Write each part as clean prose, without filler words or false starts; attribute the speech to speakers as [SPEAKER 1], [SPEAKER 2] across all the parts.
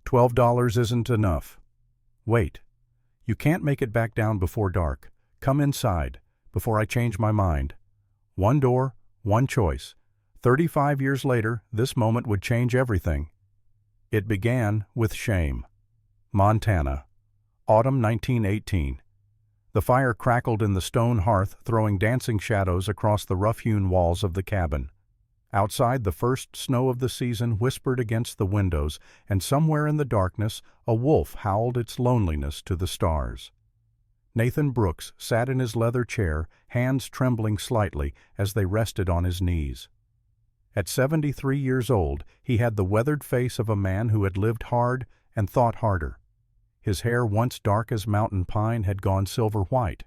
[SPEAKER 1] $12 isn't enough. Wait. You can't make it back down before dark. Come inside, before I change my mind. One door, one choice. 35 years later, this moment would change everything. It began with shame. Montana. Autumn 1918. The fire crackled in the stone hearth, throwing dancing shadows across the rough-hewn walls of the cabin. Outside, the first snow of the season whispered against the windows, and somewhere in the darkness, a wolf howled its loneliness to the stars. Nathan Brooks sat in his leather chair, hands trembling slightly as they rested on his knees. At 73 years old, he had the weathered face of a man who had lived hard and thought harder. His hair, once dark as mountain pine, had gone silver white,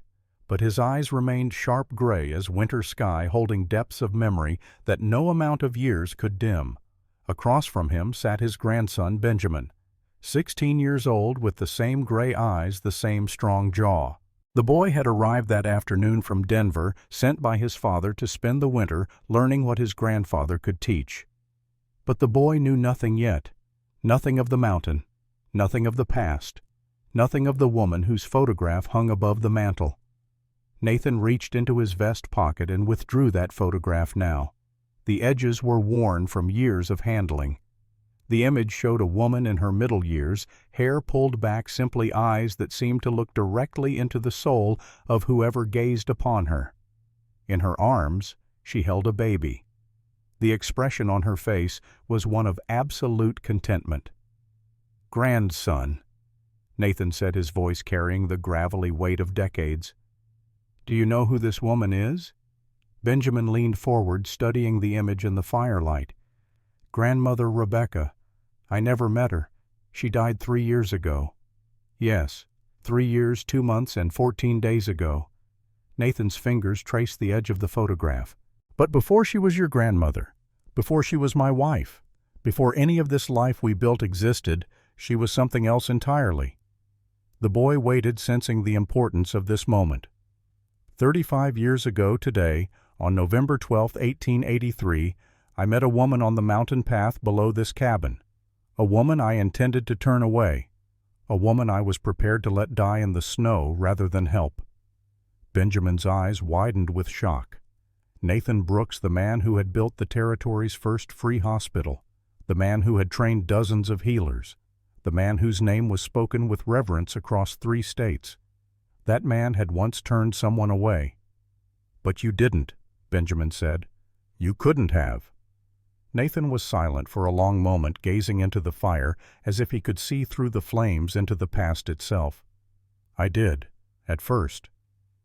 [SPEAKER 1] but his eyes remained sharp gray as winter sky, holding depths of memory that no amount of years could dim. Across from him sat his grandson Benjamin, 16 years old, with the same gray eyes, the same strong jaw. The boy had arrived that afternoon from Denver, sent by his father to spend the winter learning what his grandfather could teach. But the boy knew nothing yet, nothing of the mountain, nothing of the past, nothing of the woman whose photograph hung above the mantel. Nathan reached into his vest pocket and withdrew that photograph now. The edges were worn from years of handling. The image showed a woman in her middle years, hair pulled back, simply eyes that seemed to look directly into the soul of whoever gazed upon her. In her arms, she held a baby. The expression on her face was one of absolute contentment. "Grandson," Nathan said, his voice carrying the gravelly weight of decades. "Do you know who this woman is?" Benjamin leaned forward, studying the image in the firelight. "Grandmother Rebecca. I never met her. She died 3 years ago." "Yes, 3 years, 2 months, and 14 days ago." Nathan's fingers traced the edge of the photograph. "But before she was your grandmother, before she was my wife, before any of this life we built existed, she was something else entirely." The boy waited, sensing the importance of this moment. 35 years ago today, on November 12, 1883, I met a woman on the mountain path below this cabin. A woman I intended to turn away. A woman I was prepared to let die in the snow rather than help. Benjamin's eyes widened with shock. Nathan Brooks, the man who had built the territory's first free hospital, the man who had trained dozens of healers, the man whose name was spoken with reverence across 3 states. That man had once turned someone away. "But you didn't," Benjamin said. "You couldn't have." Nathan was silent for a long moment, gazing into the fire as if he could see through the flames into the past itself. "I did, at first."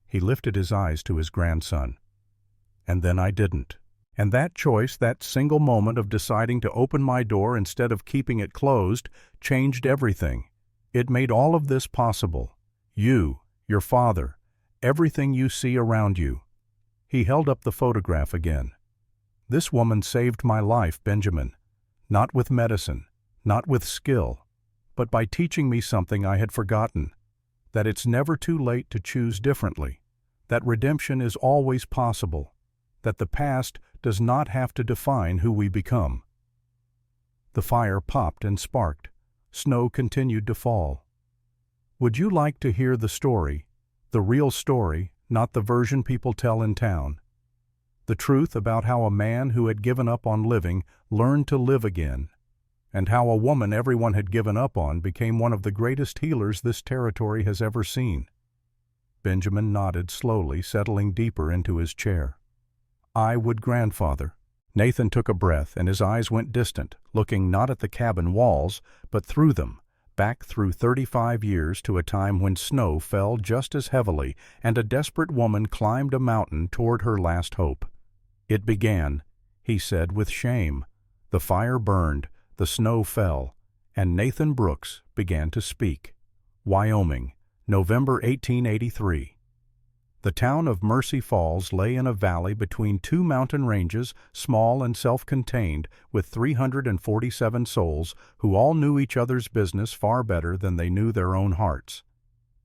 [SPEAKER 1] He lifted his eyes to his grandson. "And then I didn't. And that choice, that single moment of deciding to open my door instead of keeping it closed, changed everything. It made all of this possible. You, your father, everything you see around you." He held up the photograph again. "This woman saved my life, Benjamin. Not with medicine, not with skill, but by teaching me something I had forgotten, that it's never too late to choose differently, that redemption is always possible, that the past does not have to define who we become." The fire popped and sparked. Snow continued to fall. "Would you like to hear the story, the real story, not the version people tell in town? The truth about how a man who had given up on living learned to live again, and how a woman everyone had given up on became one of the greatest healers this territory has ever seen?" Benjamin nodded slowly, settling deeper into his chair. "I would, grandfather." Nathan took a breath, and his eyes went distant, looking not at the cabin walls, but through them, back through 35 years to a time when snow fell just as heavily and a desperate woman climbed a mountain toward her last hope. "It began," he said, with shame. The fire burned, the snow fell, and Nathan Brooks began to speak. Wyoming, November 1883. The town of Mercy Falls lay in a valley between 2 mountain ranges, small and self-contained, with 347 souls who all knew each other's business far better than they knew their own hearts.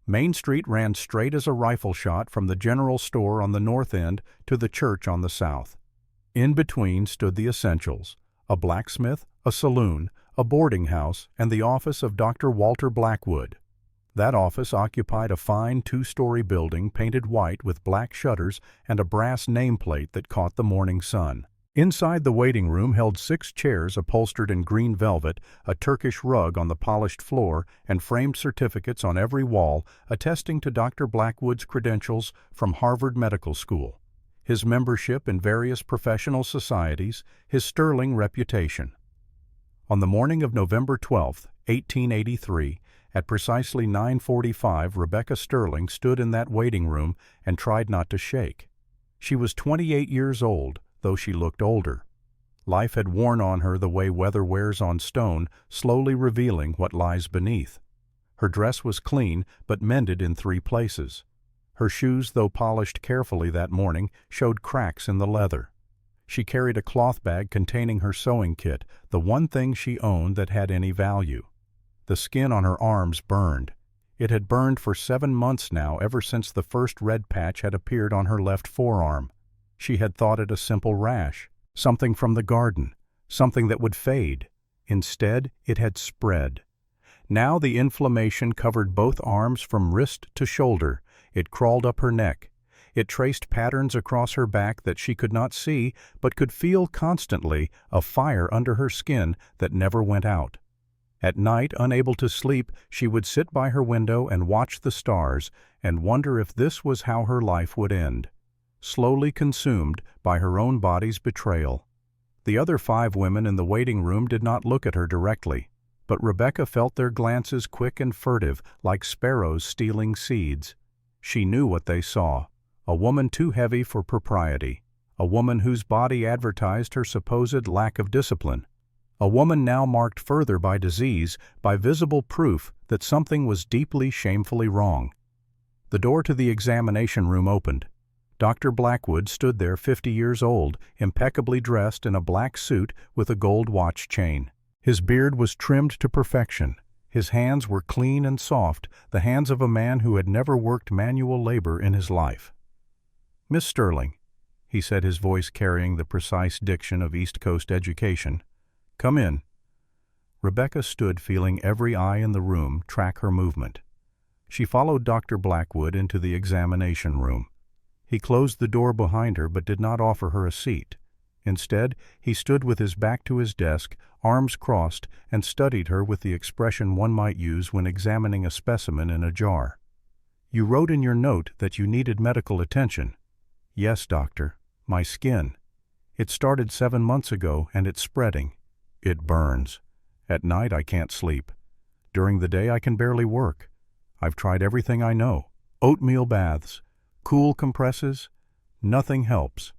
[SPEAKER 1] Main Street ran straight as a rifle shot from the general store on the north end to the church on the south. In between stood the essentials: a blacksmith, a saloon, a boarding house, and the office of Dr. Walter Blackwood. That office occupied a fine two-story building painted white with black shutters and a brass nameplate that caught the morning sun. Inside the waiting room held 6 chairs upholstered in green velvet, a Turkish rug on the polished floor, and framed certificates on every wall attesting to Dr. Blackwood's credentials from Harvard Medical School, his membership in various professional societies, his sterling reputation. On the morning of November 12, 1883, at precisely 9:45, Rebecca Sterling stood in that waiting room and tried not to shake. She was 28 years old, though she looked older. Life had worn on her the way weather wears on stone, slowly revealing what lies beneath. Her dress was clean, but mended in 3 places. Her shoes, though polished carefully that morning, showed cracks in the leather. She carried a cloth bag containing her sewing kit, the one thing she owned that had any value. The skin on her arms burned. It had burned for 7 months now, ever since the first red patch had appeared on her left forearm. She had thought it a simple rash, something from the garden, something that would fade. Instead, it had spread. Now the inflammation covered both arms from wrist to shoulder. It crawled up her neck. It traced patterns across her back that she could not see but could feel constantly, a fire under her skin that never went out. At night, unable to sleep, she would sit by her window and watch the stars and wonder if this was how her life would end. Slowly consumed by her own body's betrayal. The other 5 women in the waiting room did not look at her directly, but Rebecca felt their glances quick and furtive, like sparrows stealing seeds. She knew what they saw. A woman too heavy for propriety. A woman whose body advertised her supposed lack of discipline. A woman now marked further by disease, by visible proof that something was deeply, shamefully wrong. The door to the examination room opened. Dr. Blackwood stood there, 50 years old, impeccably dressed in a black suit with a gold watch chain. His beard was trimmed to perfection. His hands were clean and soft, the hands of a man who had never worked manual labor in his life. "Miss Sterling," he said, his voice carrying the precise diction of East Coast education, "come in." Rebecca stood, feeling every eye in the room track her movement. She followed Dr. Blackwood into the examination room. He closed the door behind her but did not offer her a seat. Instead, he stood with his back to his desk, arms crossed, and studied her with the expression one might use when examining a specimen in a jar. "You wrote in your note that you needed medical attention." "Yes, doctor. My skin. It started 7 months ago, and it's spreading. It burns. At night I can't sleep. During the day I can barely work. I've tried everything I know. Oatmeal baths, cool compresses. Nothing helps."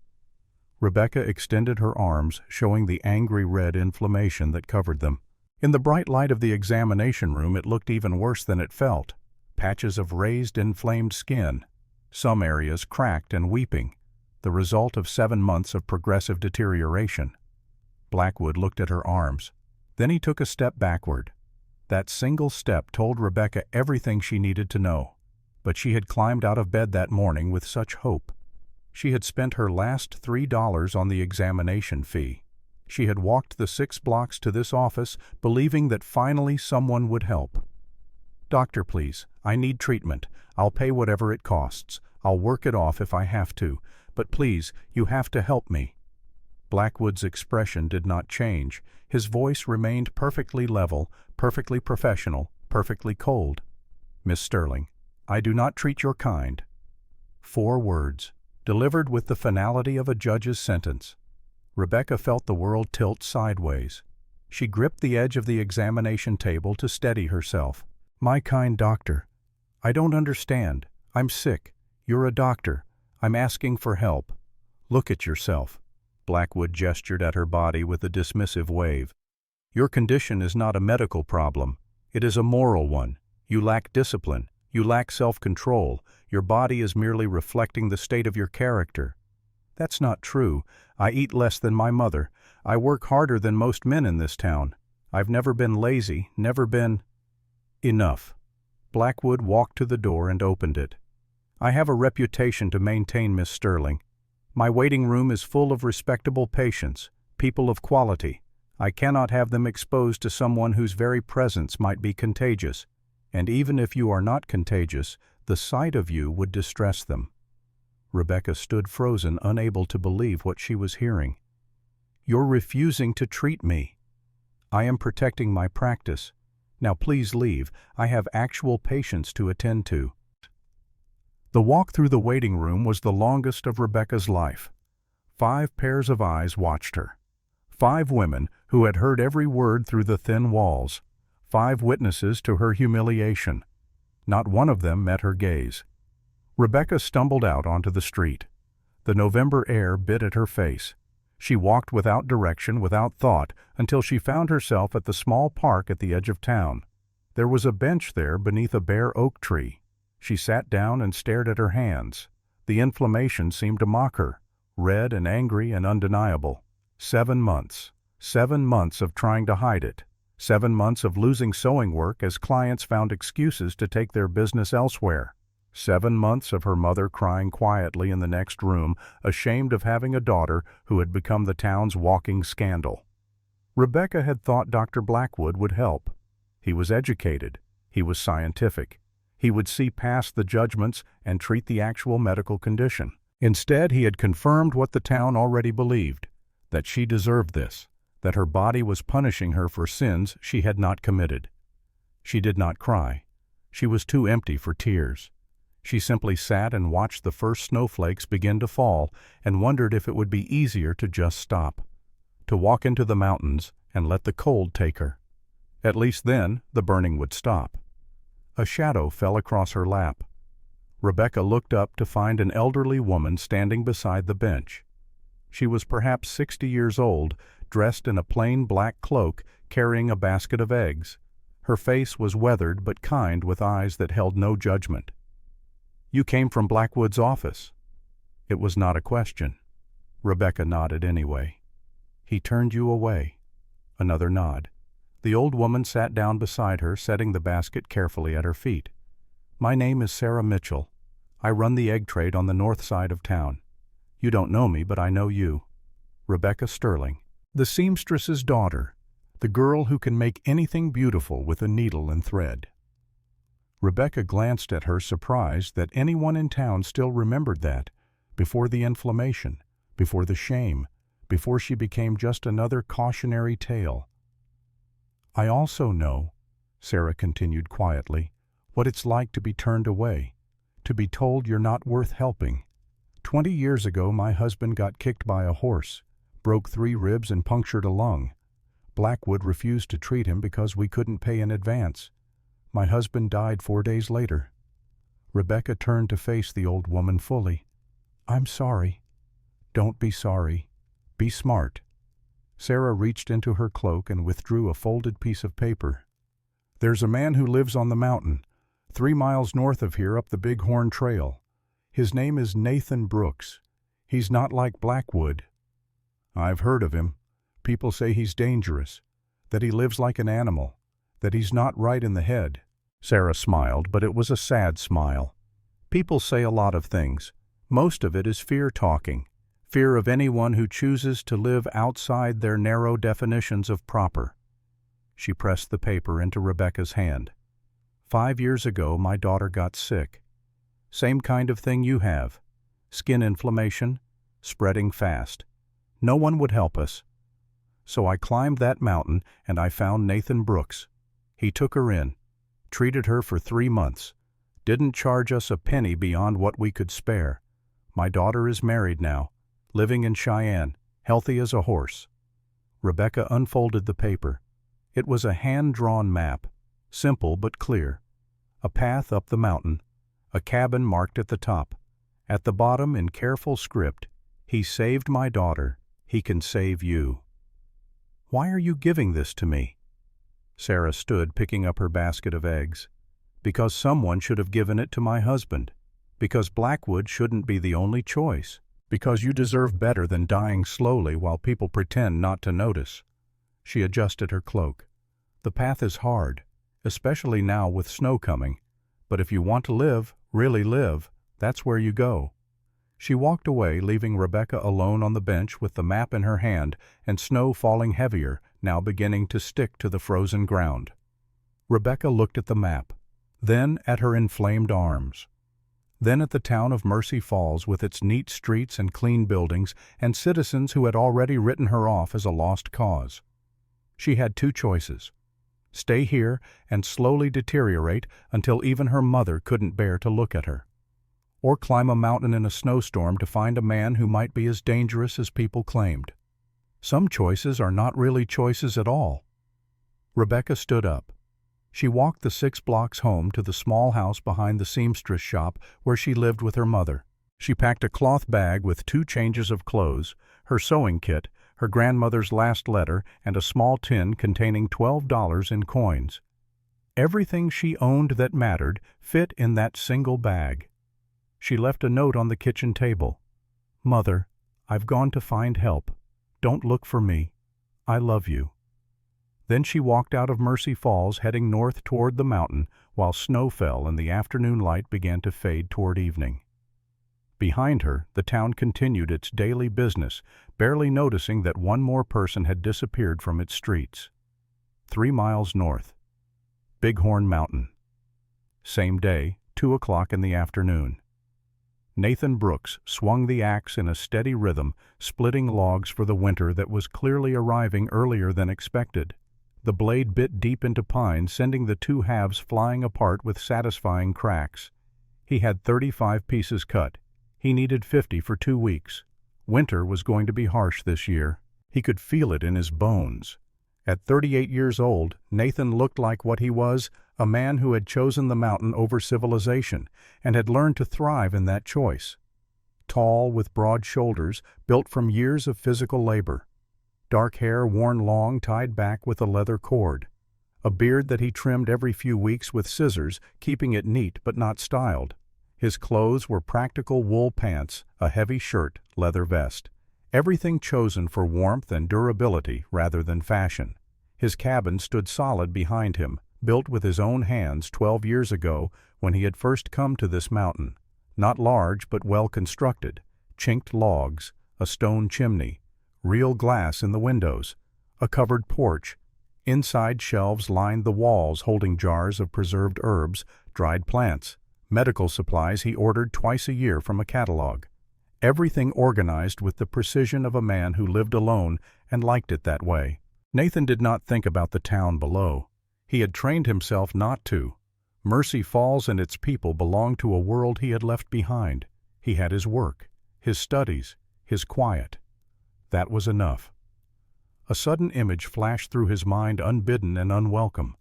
[SPEAKER 1] Rebecca extended her arms, showing the angry red inflammation that covered them. In the bright light of the examination room it looked even worse than it felt. Patches of raised, inflamed skin. Some areas cracked and weeping, the result of 7 months of progressive deterioration. Blackwood looked at her arms. Then he took a step backward. That single step told Rebecca everything she needed to know. But she had climbed out of bed that morning with such hope. She had spent her last $3 on the examination fee. She had walked the 6 blocks to this office, believing that finally someone would help. "Doctor, please, I need treatment. I'll pay whatever it costs. I'll work it off if I have to. But please, you have to help me." Blackwood's expression did not change. His voice remained perfectly level, perfectly professional, perfectly cold. "Miss Sterling, I do not treat your kind." 4 words, delivered with the finality of a judge's sentence. Rebecca felt the world tilt sideways. She gripped the edge of the examination table to steady herself. "My kind doctor, I don't understand. I'm sick. You're a doctor. I'm asking for help. Look at yourself." Blackwood gestured at her body with a dismissive wave. "Your condition is not a medical problem. It is a moral one. You lack discipline. You lack self-control. Your body is merely reflecting the state of your character." "That's not true. I eat less than my mother. I work harder than most men in this town. I've never been lazy, never been—" "Enough." Blackwood walked to the door and opened it. "I have a reputation to maintain, Miss Sterling. My waiting room is full of respectable patients, people of quality. I cannot have them exposed to someone whose very presence might be contagious, and even if you are not contagious, the sight of you would distress them." Rebecca stood frozen, unable to believe what she was hearing. "You're refusing to treat me." "I am protecting my practice. Now please leave. I have actual patients to attend to." The walk through the waiting room was the longest of Rebecca's life. 5 pairs of eyes watched her. 5 women who had heard every word through the thin walls. 5 witnesses to her humiliation. Not one of them met her gaze. Rebecca stumbled out onto the street. The November air bit at her face. She walked without direction, without thought, until she found herself at the small park at the edge of town. There was a bench there beneath a bare oak tree. She sat down and stared at her hands. The inflammation seemed to mock her, red and angry and undeniable. 7 months. 7 months of trying to hide it. 7 months of losing sewing work as clients found excuses to take their business elsewhere. 7 months of her mother crying quietly in the next room, ashamed of having a daughter who had become the town's walking scandal. Rebecca had thought Dr. Blackwood would help. He was educated. He was scientific. He would see past the judgments and treat the actual medical condition. Instead, he had confirmed what the town already believed, that she deserved this, that her body was punishing her for sins she had not committed. She did not cry. She was too empty for tears. She simply sat and watched the first snowflakes begin to fall and wondered if it would be easier to just stop, to walk into the mountains and let the cold take her. At least then the burning would stop. A shadow fell across her lap. Rebecca looked up to find an elderly woman standing beside the bench. She was perhaps 60 years old, dressed in a plain black cloak, carrying a basket of eggs. Her face was weathered but kind, with eyes that held no judgment. "You came from Blackwood's office." It was not a question. Rebecca nodded anyway. "He turned you away." Another nod. The old woman sat down beside her, setting the basket carefully at her feet. "My name is Sarah Mitchell. I run the egg trade on the north side of town. You don't know me, but I know you. Rebecca Sterling, the seamstress's daughter, the girl who can make anything beautiful with a needle and thread." Rebecca glanced at her, surprised that anyone in town still remembered that, before the inflammation, before the shame, before she became just another cautionary tale. "I also know," Sarah continued quietly, "what it's like to be turned away, to be told you're not worth helping. 20 years ago my husband got kicked by a horse, broke 3 ribs and punctured a lung. Blackwood refused to treat him because we couldn't pay in advance. My husband died 4 days later." Rebecca turned to face the old woman fully. "I'm sorry." "Don't be sorry. Be smart." Sarah reached into her cloak and withdrew a folded piece of paper. "There's a man who lives on the mountain, 3 miles north of here up the Big Horn Trail. His name is Nathan Brooks. He's not like Blackwood." "I've heard of him. People say he's dangerous, that he lives like an animal, that he's not right in the head." Sarah smiled, but it was a sad smile. "People say a lot of things. Most of it is fear talking, fear of anyone who chooses to live outside their narrow definitions of proper." She pressed the paper into Rebecca's hand. 5 years ago my daughter got sick. Same kind of thing you have. Skin inflammation, spreading fast. No one would help us. So I climbed that mountain and I found Nathan Brooks. He took her in, treated her for 3 months, didn't charge us a penny beyond what we could spare. My daughter is married now, living in Cheyenne, healthy as a horse." Rebecca unfolded the paper. It was a hand-drawn map, simple but clear. A path up the mountain, a cabin marked at the top. At the bottom, in careful script, "He saved my daughter. He can save you." "Why are you giving this to me?" Sarah stood, picking up her basket of eggs. "Because someone should have given it to my husband. Because Blackwood shouldn't be the only choice. Because you deserve better than dying slowly while people pretend not to notice." She adjusted her cloak. "The path is hard, especially now with snow coming. But if you want to live, really live, that's where you go." She walked away, leaving Rebecca alone on the bench with the map in her hand and snow falling heavier, now beginning to stick to the frozen ground. Rebecca looked at the map, then at her inflamed arms, then at the town of Mercy Falls with its neat streets and clean buildings and citizens who had already written her off as a lost cause. She had two choices: stay here and slowly deteriorate until even her mother couldn't bear to look at her, or climb a mountain in a snowstorm to find a man who might be as dangerous as people claimed. Some choices are not really choices at all. Rebecca stood up. She walked the 6 blocks home to the small house behind the seamstress shop where she lived with her mother. She packed a cloth bag with 2 changes of clothes, her sewing kit, her grandmother's last letter, and a small tin containing $12 in coins. Everything she owned that mattered fit in that single bag. She left a note on the kitchen table. "Mother, I've gone to find help. Don't look for me. I love you." Then she walked out of Mercy Falls, heading north toward the mountain, while snow fell and the afternoon light began to fade toward evening. Behind her, the town continued its daily business, barely noticing that one more person had disappeared from its streets. 3 miles north. Bighorn Mountain. Same day, 2 o'clock in the afternoon. Nathan Brooks swung the axe in a steady rhythm, splitting logs for the winter that was clearly arriving earlier than expected. The blade bit deep into pine, sending the 2 halves flying apart with satisfying cracks. He had 35 pieces cut. He needed 50 for 2 weeks. Winter was going to be harsh this year. He could feel it in his bones. At 38 years old, Nathan looked like what he was, a man who had chosen the mountain over civilization and had learned to thrive in that choice. Tall, with broad shoulders, built from years of physical labor. Dark hair worn long, tied back with a leather cord. A beard that he trimmed every few weeks with scissors, keeping it neat but not styled. His clothes were practical wool pants, a heavy shirt, leather vest. Everything chosen for warmth and durability rather than fashion. His cabin stood solid behind him, built with his own hands 12 years ago when he had first come to this mountain. Not large but well constructed. Chinked logs, a stone chimney, real glass in the windows, a covered porch. Inside, shelves lined the walls holding jars of preserved herbs, dried plants, medical supplies he ordered twice a year from a catalog. Everything organized with the precision of a man who lived alone and liked it that way. Nathan did not think about the town below. He had trained himself not to. Mercy Falls and its people belonged to a world he had left behind. He had his work, his studies, his quiet. That was enough. A sudden image flashed through his mind, unbidden and unwelcome.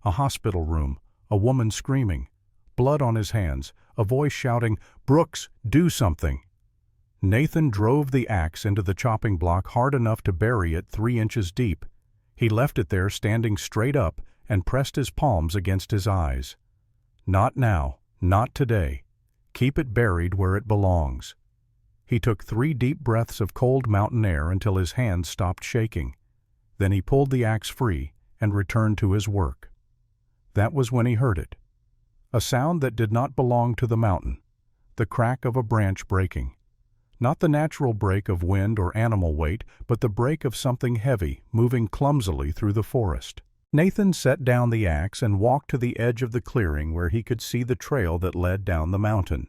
[SPEAKER 1] A hospital room, a woman screaming, blood on his hands, a voice shouting, "Brooks, do something!" Nathan drove the axe into the chopping block hard enough to bury it 3 inches deep. He left it there standing straight up and pressed his palms against his eyes. Not now, not today. Keep it buried where it belongs. He took 3 deep breaths of cold mountain air until his hands stopped shaking. Then he pulled the axe free and returned to his work. That was when he heard it. A sound that did not belong to the mountain. The crack of a branch breaking. Not the natural break of wind or animal weight, but the break of something heavy moving clumsily through the forest. Nathan set down the axe and walked to the edge of the clearing where he could see the trail that led down the mountain.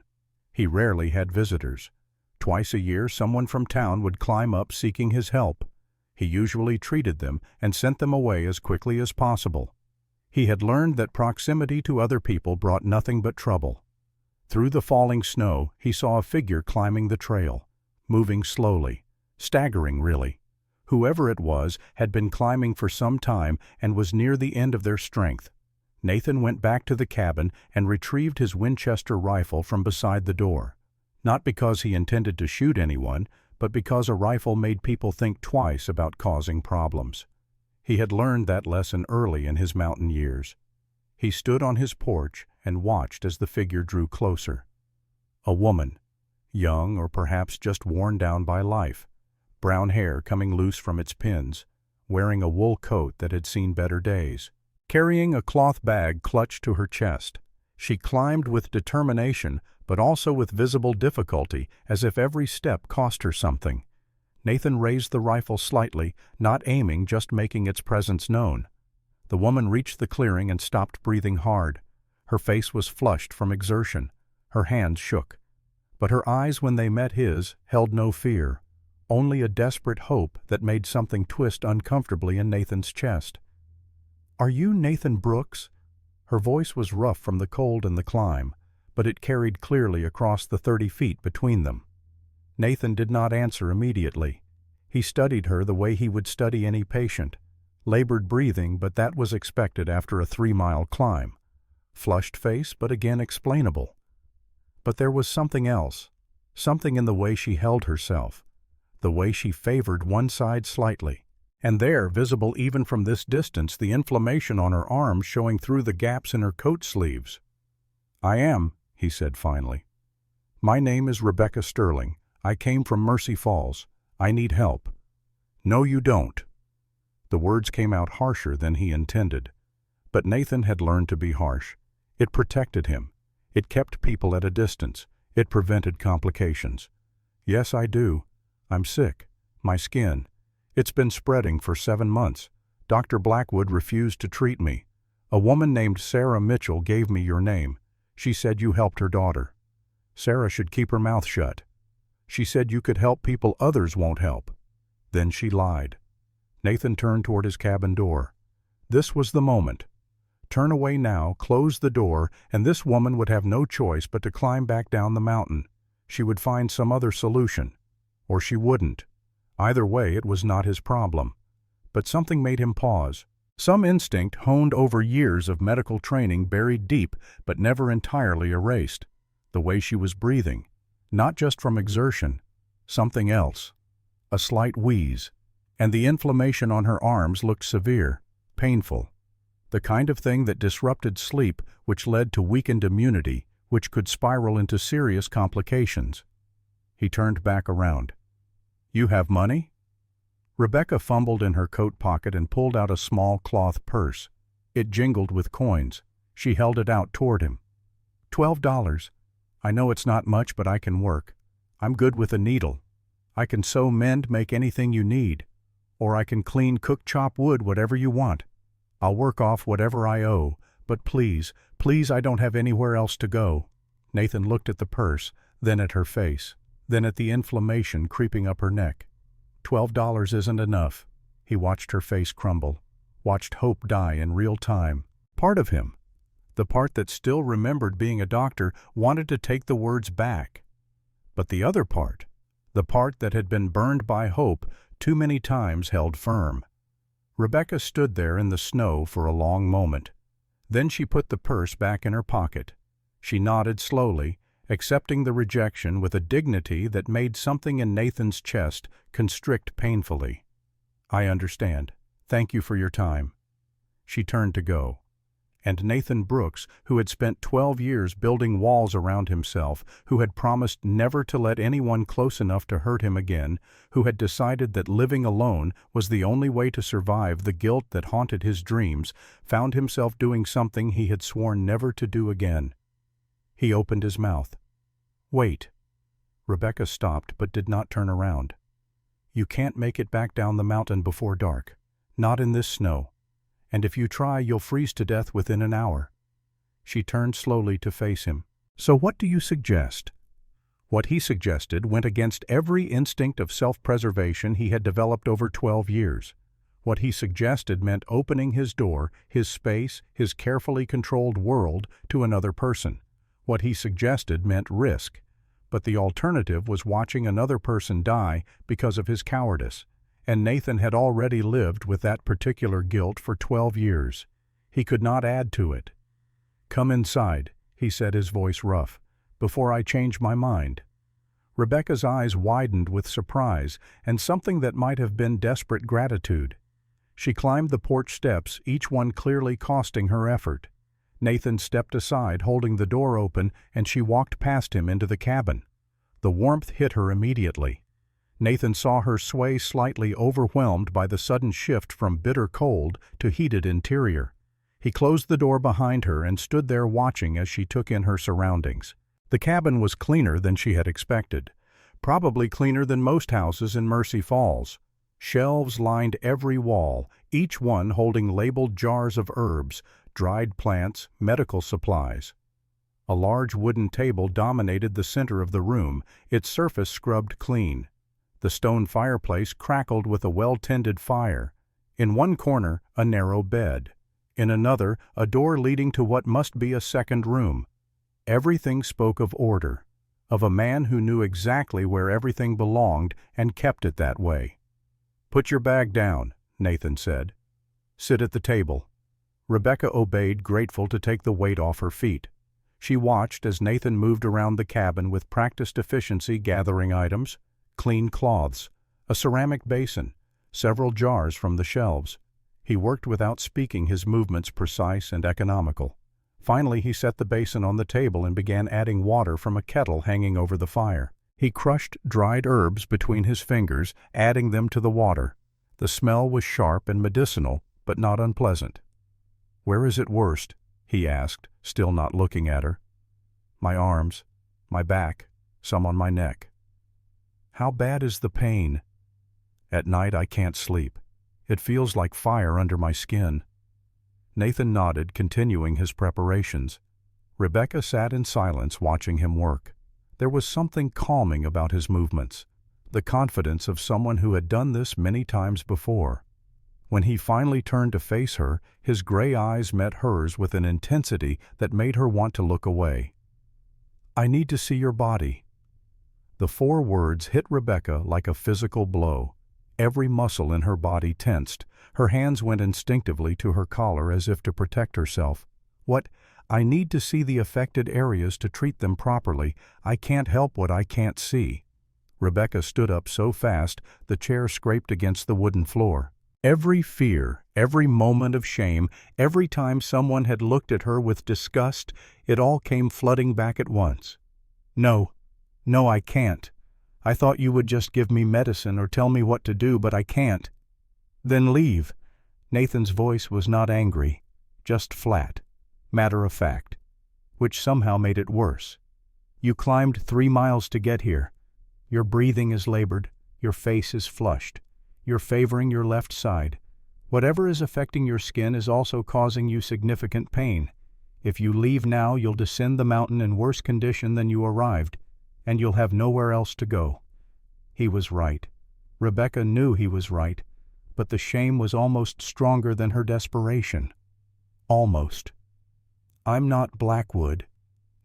[SPEAKER 1] He rarely had visitors. Twice a year someone from town would climb up seeking his help. He usually treated them and sent them away as quickly as possible. He had learned that proximity to other people brought nothing but trouble. Through the falling snow, he saw a figure climbing the trail, moving slowly, staggering really. Whoever it was had been climbing for some time and was near the end of their strength. Nathan went back to the cabin and retrieved his Winchester rifle from beside the door. Not because he intended to shoot anyone, but because a rifle made people think twice about causing problems. He had learned that lesson early in his mountain years. He stood on his porch and watched as the figure drew closer. A woman, young or perhaps just worn down by life, brown hair coming loose from its pins, wearing a wool coat that had seen better days. Carrying a cloth bag clutched to her chest, she climbed with determination, but also with visible difficulty, as if every step cost her something. Nathan raised the rifle slightly, not aiming, just making its presence known. The woman reached the clearing and stopped breathing hard. Her face was flushed from exertion. Her hands shook. But her eyes, when they met his, held no fear, only a desperate hope that made something twist uncomfortably in Nathan's chest. "Are you Nathan Brooks?" Her voice was rough from the cold and the climb, but it carried clearly across the 30 feet between them. Nathan did not answer immediately. He studied her the way he would study any patient. Labored breathing, but that was expected after a 3-mile climb. Flushed face, but again explainable. But there was something else, something in the way she held herself, the way she favored one side slightly. And there, visible even from this distance, the inflammation on her arms showing through the gaps in her coat sleeves. "I am," he said finally. "My name is Rebecca Sterling. I came from Mercy Falls. I need help." "No, you don't." The words came out harsher than he intended. But Nathan had learned to be harsh. It protected him. It kept people at a distance. It prevented complications. "Yes, I do. I'm sick. My skin. It's been spreading for 7 months. Dr. Blackwood refused to treat me. A woman named Sarah Mitchell gave me your name. She said you helped her daughter. Sarah should keep her mouth shut. She said you could help people others won't help. Then she lied." Nathan turned toward his cabin door. This was the moment. Turn away now, close the door, and this woman would have no choice but to climb back down the mountain. She would find some other solution. Or she wouldn't. Either way, it was not his problem. But something made him pause. Some instinct honed over years of medical training, buried deep but never entirely erased. The way she was breathing. Not just from exertion. Something else. A slight wheeze. And the inflammation on her arms looked severe, painful. The kind of thing that disrupted sleep, which led to weakened immunity, which could spiral into serious complications. He turned back around. "You have money?" Rebecca fumbled in her coat pocket and pulled out a small cloth purse. It jingled with coins. She held it out toward him. $12. I know it's not much, but I can work. I'm good with a needle. I can sew, mend, make anything you need. Or I can clean, cook, chop wood, whatever you want. I'll work off whatever I owe, but please, please, I don't have anywhere else to go." Nathan looked at the purse, then at her face, then at the inflammation creeping up her neck. $12 isn't enough. He watched her face crumble, watched hope die in real time. Part of him, the part that still remembered being a doctor, wanted to take the words back. But the other part, the part that had been burned by hope too many times, held firm. Rebecca stood there in the snow for a long moment. Then she put the purse back in her pocket. She nodded slowly, accepting the rejection with a dignity that made something in Nathan's chest constrict painfully. "I understand. Thank you for your time." She turned to go. And Nathan Brooks, who had spent 12 years building walls around himself, who had promised never to let anyone close enough to hurt him again, who had decided that living alone was the only way to survive the guilt that haunted his dreams, found himself doing something he had sworn never to do again. He opened his mouth. "Wait." Rebecca stopped but did not turn around. "You can't make it back down the mountain before dark. Not in this snow. And if you try, you'll freeze to death within an hour." She turned slowly to face him. "So what do you suggest?" What he suggested went against every instinct of self-preservation he had developed over 12 years. What he suggested meant opening his door, his space, his carefully controlled world to another person. What he suggested meant risk. But the alternative was watching another person die because of his cowardice. And Nathan had already lived with that particular guilt for 12 years. He could not add to it. "Come inside," he said, his voice rough, "before I change my mind." Rebecca's eyes widened with surprise and something that might have been desperate gratitude. She climbed the porch steps, each one clearly costing her effort. Nathan stepped aside, holding the door open, and she walked past him into the cabin. The warmth hit her immediately. Nathan saw her sway slightly, overwhelmed by the sudden shift from bitter cold to heated interior. He closed the door behind her and stood there watching as she took in her surroundings. The cabin was cleaner than she had expected. probably cleaner than most houses in Mercy Falls. Shelves lined every wall, each one holding labeled jars of herbs, dried plants, medical supplies. A large wooden table dominated the center of the room, its surface scrubbed clean. The stone fireplace crackled with a well-tended fire. In one corner, a narrow bed. In another, a door leading to what must be a second room. Everything spoke of order, of a man who knew exactly where everything belonged and kept it that way. "Put your bag down," Nathan said. "Sit at the table." Rebecca obeyed, grateful to take the weight off her feet. She watched as Nathan moved around the cabin with practiced efficiency, gathering items, clean cloths, a ceramic basin, several jars from the shelves. He worked without speaking, his movements precise and economical. Finally, he set the basin on the table and began adding water from a kettle hanging over the fire. He crushed dried herbs between his fingers, adding them to the water. The smell was sharp and medicinal, but not unpleasant. "Where is it worst?" he asked, still not looking at her. "My arms, my back, some on my neck." "How bad is the pain?" "At night I can't sleep. It feels like fire under my skin." Nathan nodded, continuing his preparations. Rebecca sat in silence, watching him work. There was something calming about his movements, the confidence of someone who had done this many times before. When he finally turned to face her, his gray eyes met hers with an intensity that made her want to look away. "I need to see your body." The 4 words hit Rebecca like a physical blow. Every muscle in her body tensed. Her hands went instinctively to her collar as if to protect herself. "What? I need to see the affected areas to treat them properly. I can't help what I can't see." Rebecca stood up so fast the chair scraped against the wooden floor. Every fear, every moment of shame, every time someone had looked at her with disgust, it all came flooding back at once. No, I can't. I thought you would just give me medicine or tell me what to do, but I can't." "Then leave." Nathan's voice was not angry, just flat, matter-of-fact, which somehow made it worse. "You climbed 3 miles to get here. Your breathing is labored, your face is flushed. You're favoring your left side. Whatever is affecting your skin is also causing you significant pain. If you leave now, you'll descend the mountain in worse condition than you arrived, and you'll have nowhere else to go." He was right. Rebecca knew he was right, but the shame was almost stronger than her desperation. Almost. "I'm not Blackwood,"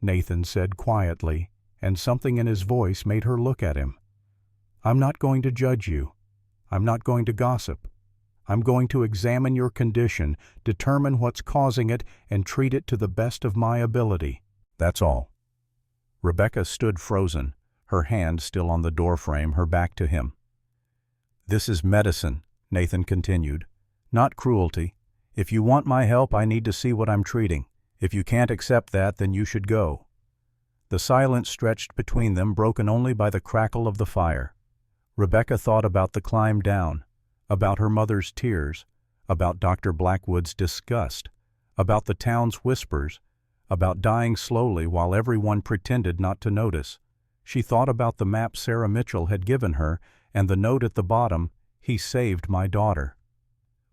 [SPEAKER 1] Nathan said quietly, and something in his voice made her look at him. "I'm not going to judge you. I'm not going to gossip. I'm going to examine your condition, determine what's causing it, and treat it to the best of my ability. That's all." Rebecca stood frozen, her hand still on the doorframe, her back to him. "This is medicine," Nathan continued, "not cruelty. If you want my help, I need to see what I'm treating. If you can't accept that, then you should go." The silence stretched between them, broken only by the crackle of the fire. Rebecca thought about the climb down, about her mother's tears, about Dr. Blackwood's disgust, about the town's whispers, about dying slowly while everyone pretended not to notice. She thought about the map Sarah Mitchell had given her and the note at the bottom, "He saved my daughter."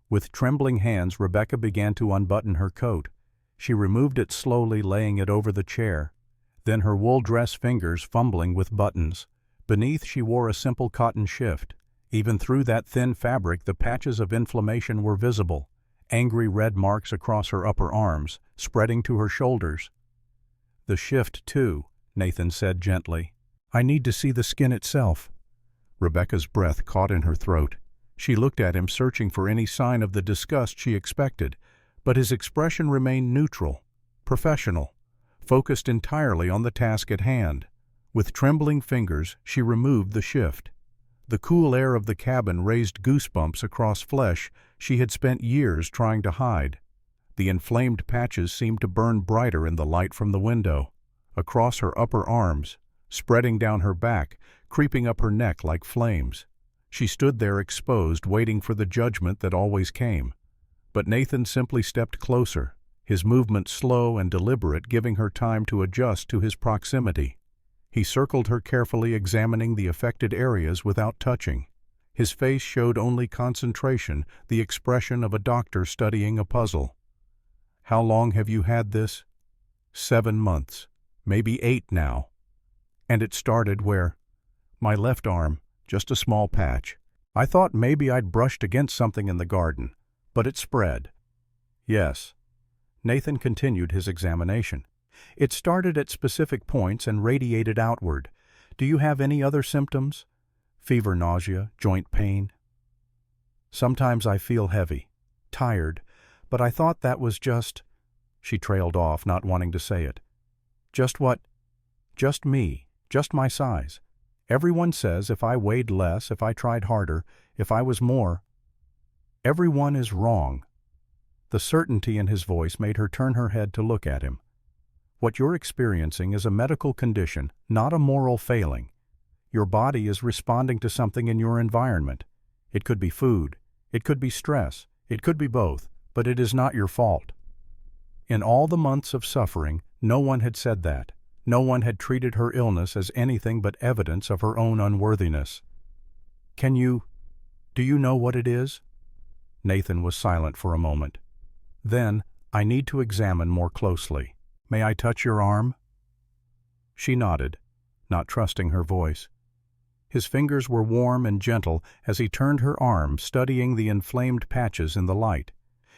[SPEAKER 1] With trembling hands, Rebecca began to unbutton her coat. She removed it slowly, laying it over the chair. Then her wool dress fingers fumbling with buttons. Beneath she wore a simple cotton shift. Even through that thin fabric the patches of inflammation were visible, angry red marks across her upper arms, spreading to her shoulders. "The shift, too," Nathan said gently. "I need to see the skin itself." Rebecca's breath caught in her throat. She looked at him, searching for any sign of the disgust she expected, but his expression remained neutral, professional, focused entirely on the task at hand. With trembling fingers, she removed the shift. The cool air of the cabin raised goosebumps across flesh she had spent years trying to hide. The inflamed patches seemed to burn brighter in the light from the window, across her upper arms, spreading down her back, creeping up her neck like flames. She stood there exposed, waiting for the judgment that always came. But Nathan simply stepped closer, his movement slow and deliberate, giving her time to adjust to his proximity. He circled her carefully, examining the affected areas without touching. His face showed only concentration, the expression of a doctor studying a puzzle. "How long have you had this?" 7 months, maybe 8 now. "And it started where?" "My left arm, just a small patch. I thought maybe I'd brushed against something in the garden, but it spread." "Yes." Nathan continued his examination. "It started at specific points and radiated outward. Do you have any other symptoms? Fever, nausea, joint pain?" "Sometimes I feel heavy, tired, but I thought that was just—" She trailed off, not wanting to say it. "Just what?" "Just me, just my size. Everyone says if I weighed less, if I tried harder, if I was more—" "Everyone is wrong." The certainty in his voice made her turn her head to look at him. "What you're experiencing is a medical condition, not a moral failing. Your body is responding to something in your environment. It could be food, it could be stress, it could be both, but it is not your fault." In all the months of suffering, no one had said that. No one had treated her illness as anything but evidence of her own unworthiness. Do you know what it is?" Nathan was silent for a moment. Then, "I need to examine more closely. May I touch your arm?" She nodded, not trusting her voice. His fingers were warm and gentle as he turned her arm, studying the inflamed patches in the light.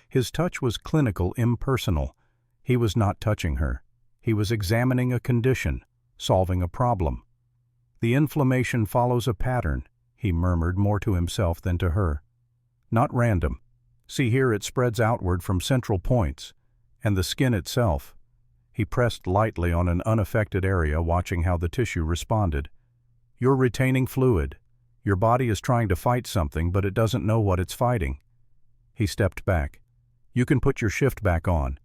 [SPEAKER 1] His touch was clinical, impersonal. He was not touching her. He was examining a condition, solving a problem. "The inflammation follows a pattern," he murmured, more to himself than to her. "Not random. See here, it spreads outward from central points. And the skin itself." He pressed lightly on an unaffected area, watching how the tissue responded. "You're retaining fluid. Your body is trying to fight something, but it doesn't know what it's fighting." He stepped back. "You can put your shift back on."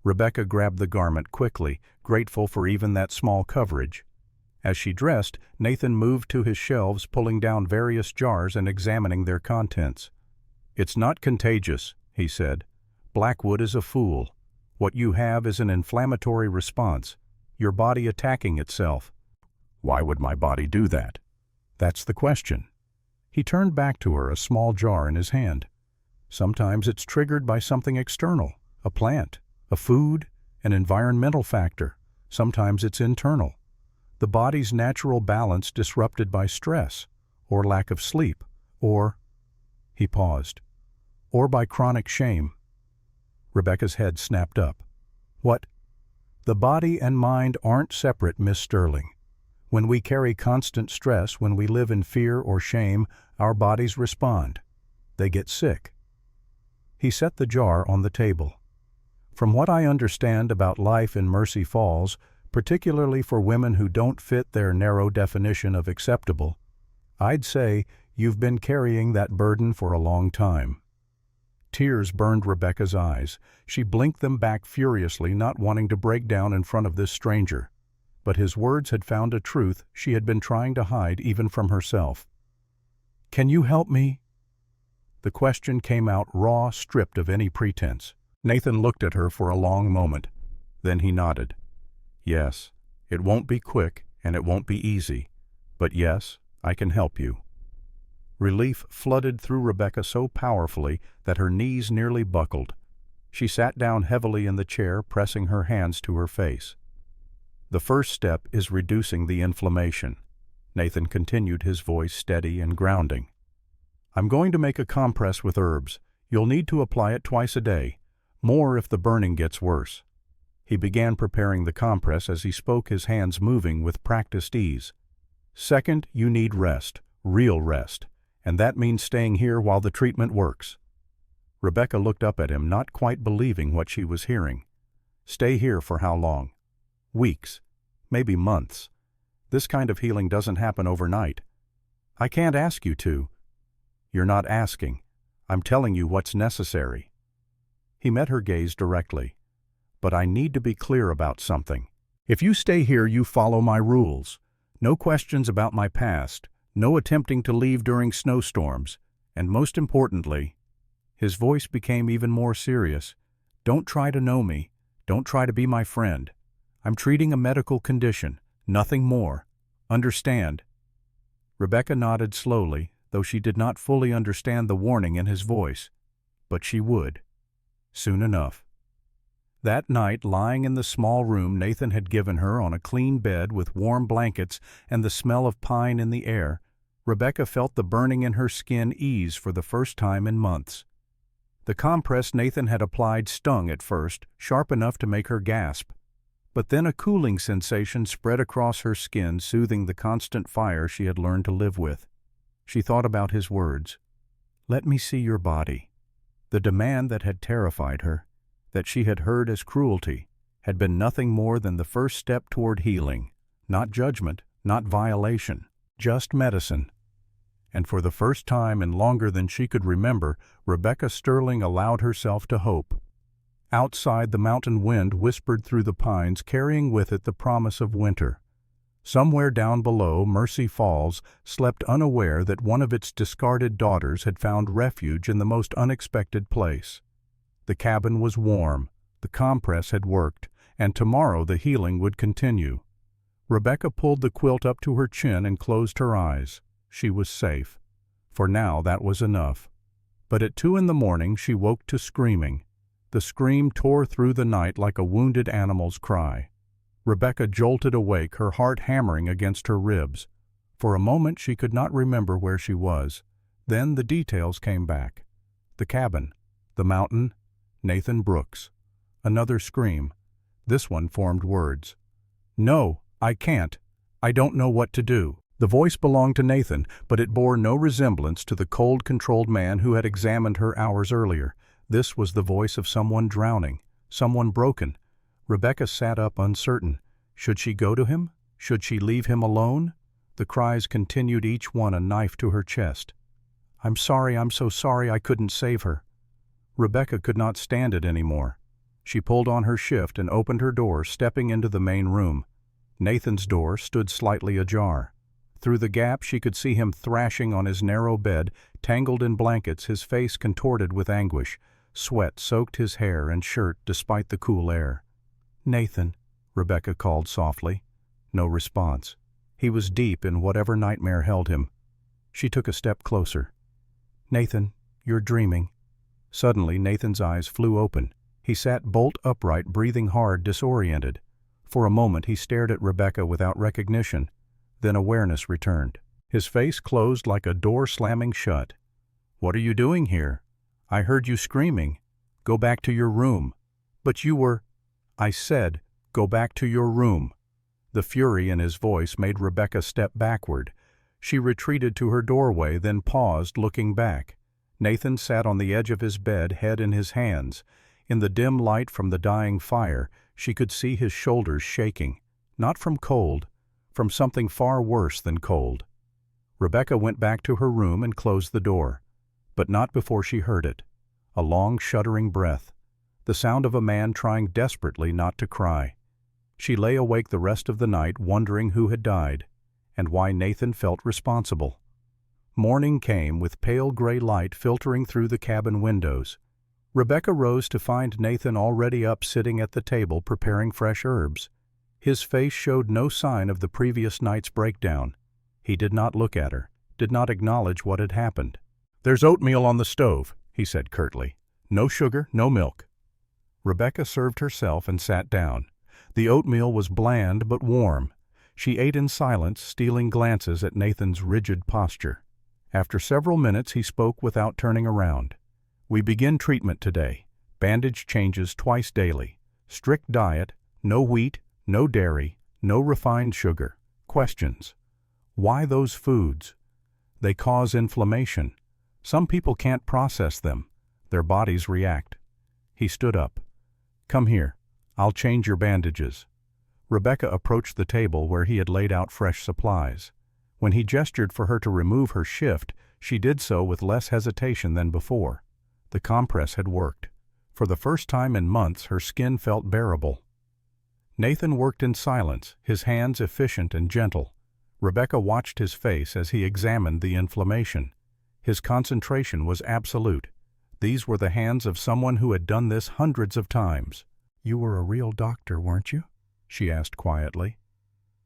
[SPEAKER 1] Rebecca grabbed the garment quickly, grateful for even that small coverage. As she dressed, Nathan moved to his shelves, pulling down various jars and examining their contents. "It's not contagious," he said. "Blackwood is a fool. What you have is an inflammatory response, your body attacking itself." "Why would my body do that?" "That's the question." He turned back to her, a small jar in his hand. "Sometimes it's triggered by something external, a plant, a food, an environmental factor. Sometimes it's internal. The body's natural balance disrupted by stress, or lack of sleep, or—" He paused. "Or by chronic shame." Rebecca's head snapped up. "What?" "The body and mind aren't separate, Miss Sterling. When we carry constant stress, when we live in fear or shame, our bodies respond. They get sick." He set the jar on the table. "From what I understand about life in Mercy Falls, particularly for women who don't fit their narrow definition of acceptable, I'd say you've been carrying that burden for a long time." Tears burned Rebecca's eyes. She blinked them back furiously, not wanting to break down in front of this stranger. But his words had found a truth she had been trying to hide even from herself. "Can you help me?" The question came out raw, stripped of any pretense. Nathan looked at her for a long moment. Then he nodded. "Yes, it won't be quick and it won't be easy, but yes, I can help you." Relief flooded through Rebecca so powerfully that her knees nearly buckled. She sat down heavily in the chair, pressing her hands to her face. "The first step is reducing the inflammation." Nathan continued, his voice steady and grounding. "I'm going to make a compress with herbs. You'll need to apply it twice a day. More if the burning gets worse." He began preparing the compress as he spoke, his hands moving with practiced ease. "Second, you need rest, real rest, and that means staying here while the treatment works." Rebecca looked up at him, not quite believing what she was hearing. "Stay here for how long?" "Weeks, maybe months. This kind of healing doesn't happen overnight." "I can't ask you to." "You're not asking. I'm telling you what's necessary." He met her gaze directly. "But I need to be clear about something. If you stay here, you follow my rules. No questions about my past, no attempting to leave during snowstorms, and most importantly," his voice became even more serious, "don't try to know me, don't try to be my friend. I'm treating a medical condition, Nothing more. Understand?" Rebecca nodded slowly, though she did not fully understand the warning in his voice. But she would. Soon enough. That night, lying in the small room Nathan had given her on a clean bed with warm blankets and the smell of pine in the air, Rebecca felt the burning in her skin ease for the first time in months. The compress Nathan had applied stung at first, sharp enough to make her gasp. But then a cooling sensation spread across her skin, soothing the constant fire she had learned to live with. She thought about his words. "Let me see your body." The demand that had terrified her, that she had heard as cruelty, had been nothing more than the first step toward healing, not judgment, not violation, just medicine. And for the first time in longer than she could remember, Rebecca Sterling allowed herself to hope. Outside, the mountain wind whispered through the pines, carrying with it the promise of winter. Somewhere down below, Mercy Falls slept unaware that one of its discarded daughters had found refuge in the most unexpected place. The cabin was warm, the compress had worked, and tomorrow the healing would continue. Rebecca pulled the quilt up to her chin and closed her eyes. She was safe. For now, that was enough. But at 2 a.m. she woke to screaming. The scream tore through the night like a wounded animal's cry. Rebecca jolted awake, her heart hammering against her ribs. For a moment she could not remember where she was. Then the details came back. The cabin, the mountain, Nathan Brooks. Another scream. This one formed words. "No, I can't. I don't know what to do." The voice belonged to Nathan, but it bore no resemblance to the cold, controlled man who had examined her hours earlier. This was the voice of someone drowning, someone broken. Rebecca sat up uncertain. Should she go to him? Should she leave him alone? The cries continued, each one a knife to her chest. I'm so sorry I couldn't save her." Rebecca could not stand it anymore. She pulled on her shift and opened her door, stepping into the main room. Nathan's door stood slightly ajar. Through the gap she could see him thrashing on his narrow bed, tangled in blankets, his face contorted with anguish. Sweat soaked his hair and shirt despite the cool air. "Nathan," Rebecca called softly. No response. He was deep in whatever nightmare held him. She took a step closer. "Nathan, you're dreaming." Suddenly Nathan's eyes flew open. He sat bolt upright, breathing hard, disoriented. For a moment he stared at Rebecca without recognition. Then awareness returned. His face closed like a door slamming shut. "What are you doing here? I heard you screaming. Go back to your room." "But you were—" "I said, go back to your room." The fury in his voice made Rebecca step backward. She retreated to her doorway, then paused, looking back. Nathan sat on the edge of his bed, head in his hands. In the dim light from the dying fire, she could see his shoulders shaking. Not from cold, from something far worse than cold. Rebecca went back to her room and closed the door. But not before she heard it. A long, shuddering breath. The sound of a man trying desperately not to cry. She lay awake the rest of the night, wondering who had died, and why Nathan felt responsible. Morning came, with pale gray light filtering through the cabin windows. Rebecca rose to find Nathan already up, sitting at the table preparing fresh herbs. His face showed no sign of the previous night's breakdown. He did not look at her, did not acknowledge what had happened. "There's oatmeal on the stove," he said curtly. "No sugar, no milk." Rebecca served herself and sat down. The oatmeal was bland but warm. She ate in silence, stealing glances at Nathan's rigid posture. After several minutes he spoke without turning around. "We begin treatment today. Bandage changes twice daily. Strict diet, no wheat, no dairy, no refined sugar. Questions? Why those foods? They cause inflammation. Some people can't process them. Their bodies react." He stood up. "Come here. I'll change your bandages." Rebecca approached the table where he had laid out fresh supplies. When he gestured for her to remove her shift, she did so with less hesitation than before. The compress had worked. For the first time in months, her skin felt bearable. Nathan worked in silence, his hands efficient and gentle. Rebecca watched his face as he examined the inflammation. His concentration was absolute. These were the hands of someone who had done this hundreds of times. "You were a real doctor, weren't you?" she asked quietly.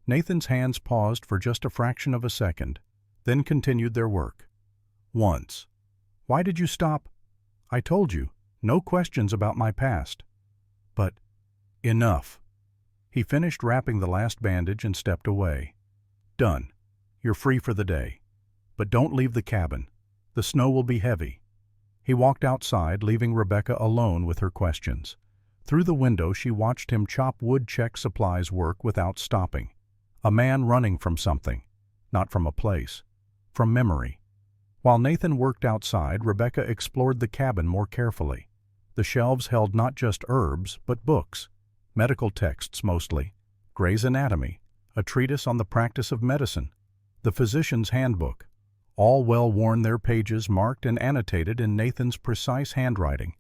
[SPEAKER 1] Nathan's hands paused for just a fraction of a second, then continued their work. Once. Why did you stop? I told you, no questions about my past. But enough. He finished wrapping the last bandage and stepped away. Done. You're free for the day. But don't leave the cabin. The snow will be heavy. He walked outside, leaving Rebecca alone with her questions. Through the window she watched him chop wood, check supplies, work without stopping. A man running from something. Not from a place. From memory. While Nathan worked outside, Rebecca explored the cabin more carefully. The shelves held not just herbs, but books. Medical texts mostly. Gray's Anatomy. A treatise on the practice of medicine. The physician's handbook. All well worn, their pages marked and annotated in Nathan's precise handwriting.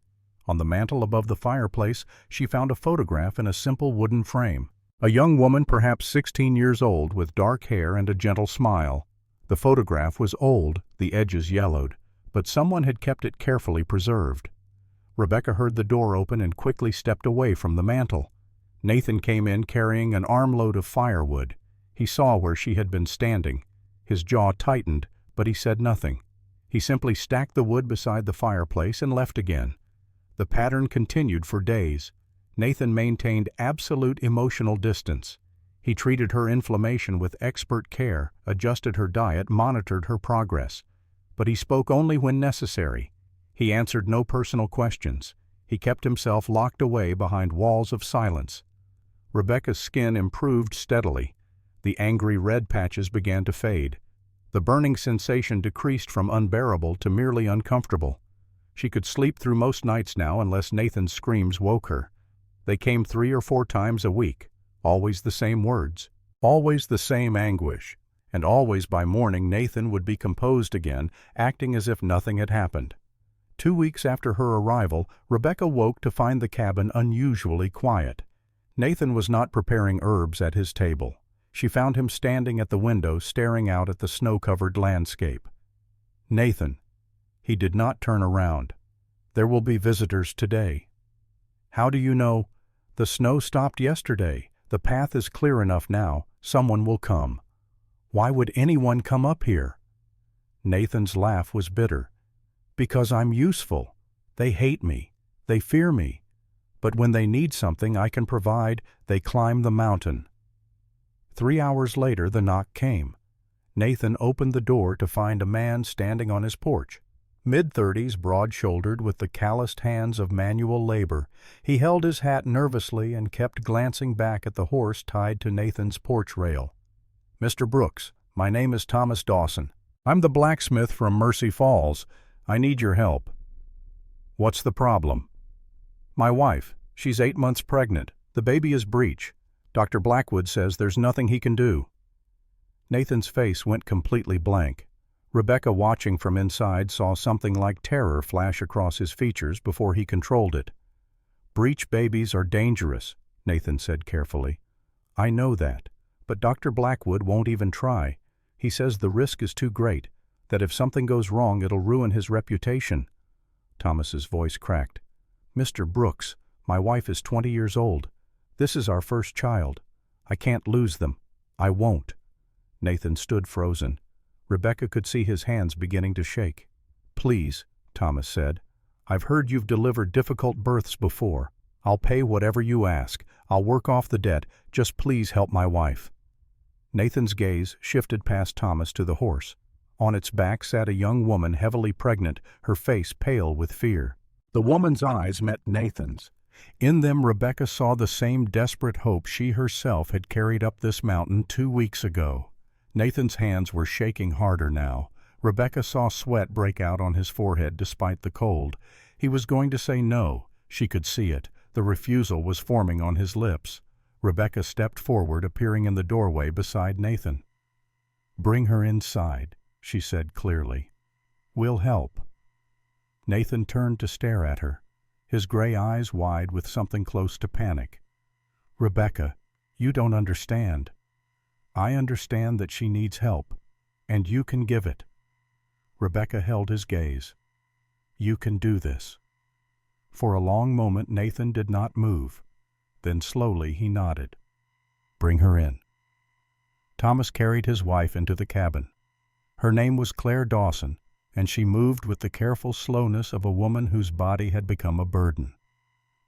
[SPEAKER 1] On the mantel above the fireplace, she found a photograph in a simple wooden frame. A young woman, perhaps 16 years old, with dark hair and a gentle smile. The photograph was old, the edges yellowed, but someone had kept it carefully preserved. Rebecca heard the door open and quickly stepped away from the mantel. Nathan came in carrying an armload of firewood. He saw where she had been standing. His jaw tightened, but he said nothing. He simply stacked the wood beside the fireplace and left again. The pattern continued for days. Nathan maintained absolute emotional distance. He treated her inflammation with expert care, adjusted her diet, monitored her progress. But he spoke only when necessary. He answered no personal questions. He kept himself locked away behind walls of silence. Rebecca's skin improved steadily. The angry red patches began to fade. The burning sensation decreased from unbearable to merely uncomfortable. She could sleep through most nights now unless Nathan's screams woke her. They came 3 or 4 times a week, always the same words, always the same anguish, and always by morning Nathan would be composed again, acting as if nothing had happened. 2 weeks after her arrival, Rebecca woke to find the cabin unusually quiet. Nathan was not preparing herbs at his table. She found him standing at the window, staring out at the snow-covered landscape. Nathan. He did not turn around. There will be visitors today. How do you know? The snow stopped yesterday. The path is clear enough now. Someone will come. Why would anyone come up here? Nathan's laugh was bitter. Because I'm useful. They hate me. They fear me. But when they need something I can provide, they climb the mountain. 3 hours later the knock came. Nathan opened the door to find a man standing on his porch. Mid-30s, broad-shouldered, with the calloused hands of manual labor. He held his hat nervously and kept glancing back at the horse tied to Nathan's porch rail. Mr. Brooks, my name is Thomas Dawson. I'm the blacksmith from Mercy Falls. I need your help. What's the problem? My wife. She's 8 months pregnant. The baby is breech. Dr. Blackwood says there's nothing he can do. Nathan's face went completely blank. Rebecca, watching from inside, saw something like terror flash across his features before he controlled it. Breech babies are dangerous, Nathan said carefully. I know that, but Dr. Blackwood won't even try. He says the risk is too great, that if something goes wrong it'll ruin his reputation. Thomas's voice cracked. Mr. Brooks, my wife is 20 years old. This is our first child. I can't lose them. I won't. Nathan stood frozen. Rebecca could see his hands beginning to shake. Please, Thomas said. I've heard you've delivered difficult births before. I'll pay whatever you ask. I'll work off the debt. Just please help my wife. Nathan's gaze shifted past Thomas to the horse. On its back sat a young woman heavily pregnant, her face pale with fear. The woman's eyes met Nathan's. In them Rebecca saw the same desperate hope she herself had carried up this mountain 2 weeks ago. Nathan's hands were shaking harder now. Rebecca saw sweat break out on his forehead despite the cold. He was going to say no. She could see it. The refusal was forming on his lips. Rebecca stepped forward, appearing in the doorway beside Nathan. Bring her inside, she said clearly. We'll help. Nathan turned to stare at her, his gray eyes wide with something close to panic. Rebecca, you don't understand. I understand that she needs help, and you can give it. Rebecca held his gaze. You can do this. For a long moment Nathan did not move. Then slowly he nodded. Bring her in. Thomas carried his wife into the cabin. Her name was Claire Dawson, and she moved with the careful slowness of a woman whose body had become a burden.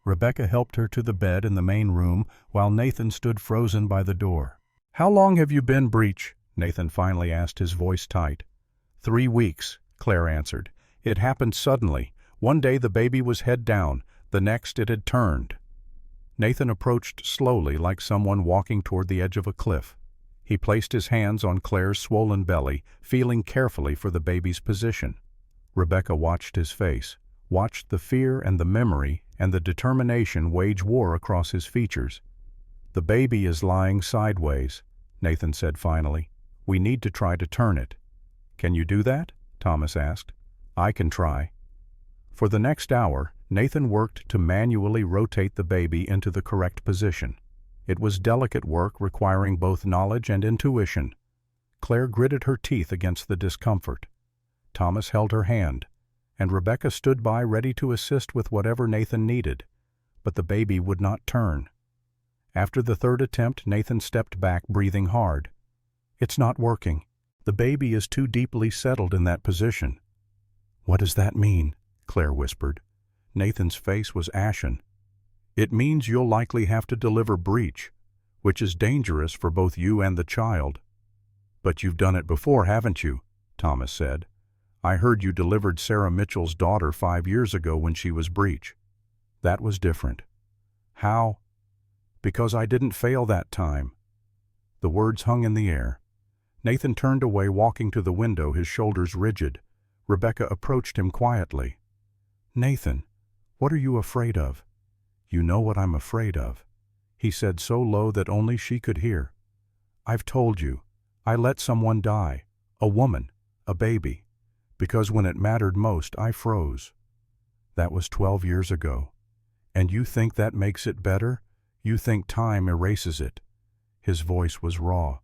[SPEAKER 1] Rebecca helped her to the bed in the main room while Nathan stood frozen by the door. "How long have you been breech?" Nathan finally asked, his voice tight. 3 weeks, Claire answered. "It happened suddenly. One day the baby was head down, the next it had turned." Nathan approached slowly like someone walking toward the edge of a cliff. He placed his hands on Claire's swollen belly, feeling carefully for the baby's position. Rebecca watched his face, watched the fear and the memory and the determination wage war across his features. "The baby is lying sideways," Nathan said finally. "We need to try to turn it." "Can you do that?" Thomas asked. "I can try." For the next hour, Nathan worked to manually rotate the baby into the correct position. It was delicate work requiring both knowledge and intuition. Claire gritted her teeth against the discomfort. Thomas held her hand, and Rebecca stood by ready to assist with whatever Nathan needed, but the baby would not turn. After the third attempt, Nathan stepped back, breathing hard. "It's not working. The baby is too deeply settled in that position." "What does that mean?" Claire whispered. Nathan's face was ashen. "It means you'll likely have to deliver breech, which is dangerous for both you and the child." "But you've done it before, haven't you?" Thomas said. "I heard you delivered Sarah Mitchell's daughter 5 years ago when she was breech." "That was different." "How?" "Because I didn't fail that time." The words hung in the air. Nathan turned away, walking to the window, his shoulders rigid. Rebecca approached him quietly. "Nathan, what are you afraid of?" "You know what I'm afraid of," he said so low that only she could hear. "I've told you. I let someone die, a woman, a baby, because when it mattered most, I froze. That was 12 years ago. And you think that makes it better? You think time erases it." His voice was raw.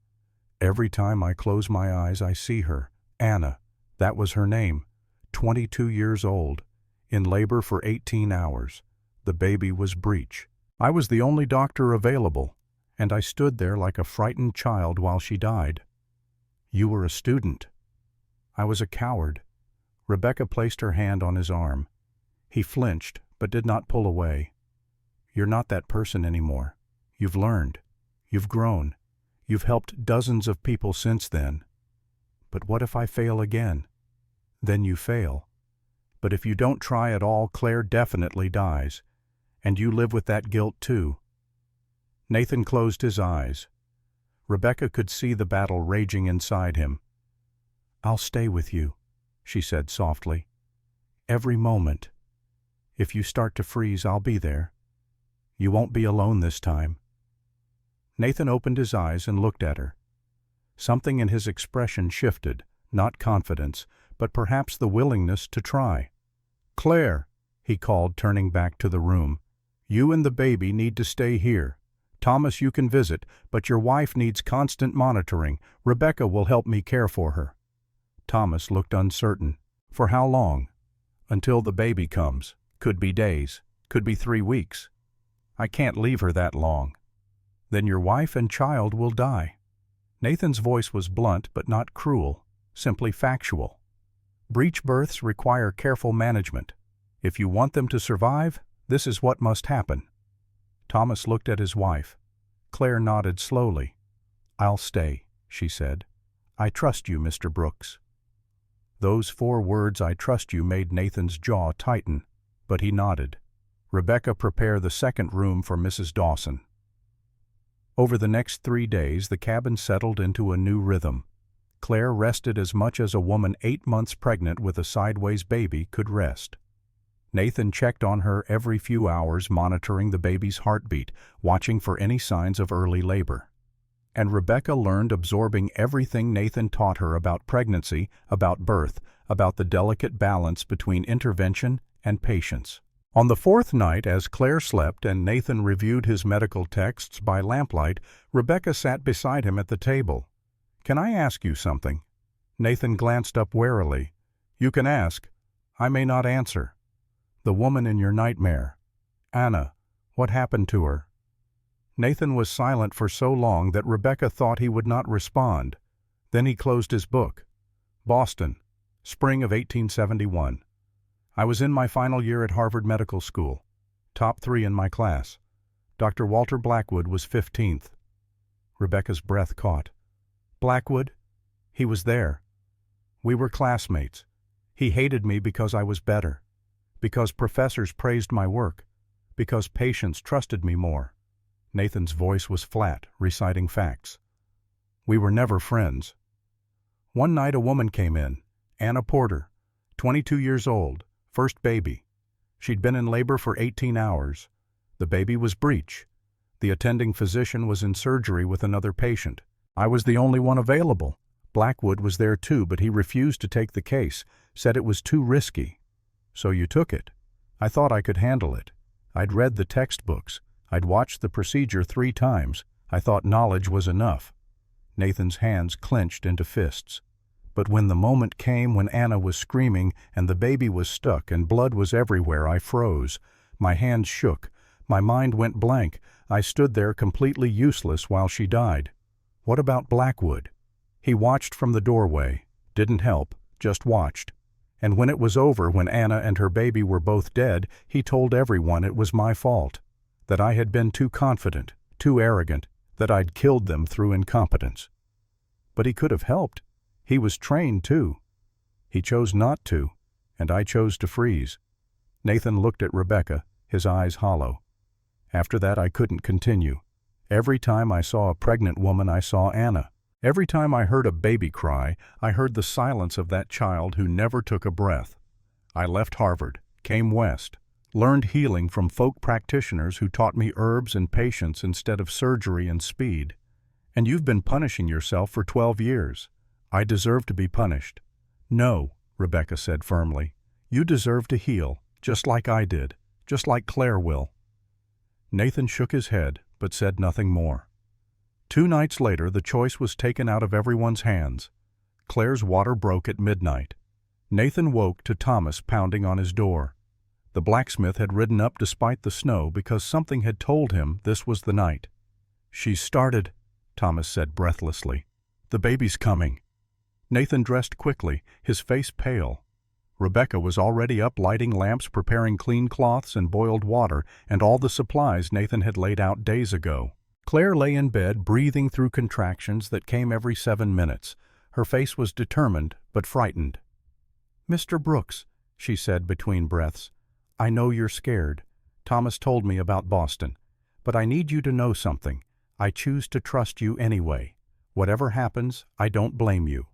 [SPEAKER 1] "Every time I close my eyes, I see her. Anna, that was her name, 22 years old, in labor for 18 hours. The baby was breech. I was the only doctor available, and I stood there like a frightened child while she died." "You were a student." "I was a coward." Rebecca placed her hand on his arm. He flinched, but did not pull away. "You're not that person anymore. You've learned. You've grown. You've helped dozens of people since then. But what if I fail again?" "Then you fail. But if you don't try at all, Claire definitely dies. And you live with that guilt too." Nathan closed his eyes. Rebecca could see the battle raging inside him. "I'll stay with you," she said softly. "Every moment. If you start to freeze, I'll be there. You won't be alone this time." Nathan opened his eyes and looked at her. Something in his expression shifted, not confidence, but perhaps the willingness to try. "Claire," he called, turning back to the room, "you and the baby need to stay here. Thomas, you can visit, but your wife needs constant monitoring. Rebecca will help me care for her." Thomas looked uncertain. "For how long?" "Until the baby comes. Could be days. Could be 3 weeks. I can't leave her that long." "Then your wife and child will die." Nathan's voice was blunt but not cruel, simply factual. "Breech births require careful management. If you want them to survive, this is what must happen." Thomas looked at his wife. Claire nodded slowly. "I'll stay," she said. "I trust you, Mr. Brooks." Those 4 words, "I trust you," made Nathan's jaw tighten, but he nodded. "Rebecca, prepare the second room for Mrs. Dawson." Over the next 3 days, the cabin settled into a new rhythm. Claire rested as much as a woman 8 months pregnant with a sideways baby could rest. Nathan checked on her every few hours, monitoring the baby's heartbeat, watching for any signs of early labor. And Rebecca learned, absorbing everything Nathan taught her about pregnancy, about birth, about the delicate balance between intervention and patience. On the 4th night, as Claire slept and Nathan reviewed his medical texts by lamplight, Rebecca sat beside him at the table. "Can I ask you something?" Nathan glanced up warily. "You can ask. I may not answer." "The woman in your nightmare. Anna, what happened to her?" Nathan was silent for so long that Rebecca thought he would not respond. Then he closed his book. Boston, spring of 1871. I was in my final year at Harvard Medical School, top 3 in my class. Dr. Walter Blackwood was 15th. Rebecca's breath caught. Blackwood? He was there. We were classmates. He hated me because I was better, because professors praised my work, because patients trusted me more. Nathan's voice was flat, reciting facts. We were never friends. One night a woman came in, Anna Porter, 22 years old, first baby. She'd been in labor for 18 hours. The baby was breech. The attending physician was in surgery with another patient. I was the only one available. Blackwood was there too, but he refused to take the case, said it was too risky. So you took it. I thought I could handle it. I'd read the textbooks. I'd watched the procedure 3 times. I thought knowledge was enough. Nathan's hands clenched into fists. But when the moment came when Anna was screaming and the baby was stuck and blood was everywhere, I froze. My hands shook. My mind went blank. I stood there completely useless while she died. What about Blackwood? He watched from the doorway. Didn't help, just watched. And when it was over, when Anna and her baby were both dead, he told everyone it was my fault. That I had been too confident, too arrogant, that I'd killed them through incompetence. But he could have helped. He was trained too. He chose not to, and I chose to freeze. Nathan looked at Rebecca, his eyes hollow. After that I couldn't continue. Every time I saw a pregnant woman, I saw Anna. Every time I heard a baby cry, I heard the silence of that child who never took a breath. I left Harvard, came west, learned healing from folk practitioners who taught me herbs and patience instead of surgery and speed. And you've been punishing yourself for 12 years. I deserve to be punished. No, Rebecca said firmly. You deserve to heal, just like I did, just like Claire will. Nathan shook his head, but said nothing more. 2 nights later, the choice was taken out of everyone's hands. Claire's water broke at midnight. Nathan woke to Thomas pounding on his door. The blacksmith had ridden up despite the snow because something had told him this was the night. She's started, Thomas said breathlessly. The baby's coming. Nathan dressed quickly, his face pale. Rebecca was already up lighting lamps, preparing clean cloths and boiled water, and all the supplies Nathan had laid out days ago. Claire lay in bed, breathing through contractions that came every 7 minutes. Her face was determined, but frightened. Mr. Brooks, she said between breaths, I know you're scared. Thomas told me about Boston. But I need you to know something. I choose to trust you anyway. Whatever happens, I don't blame you.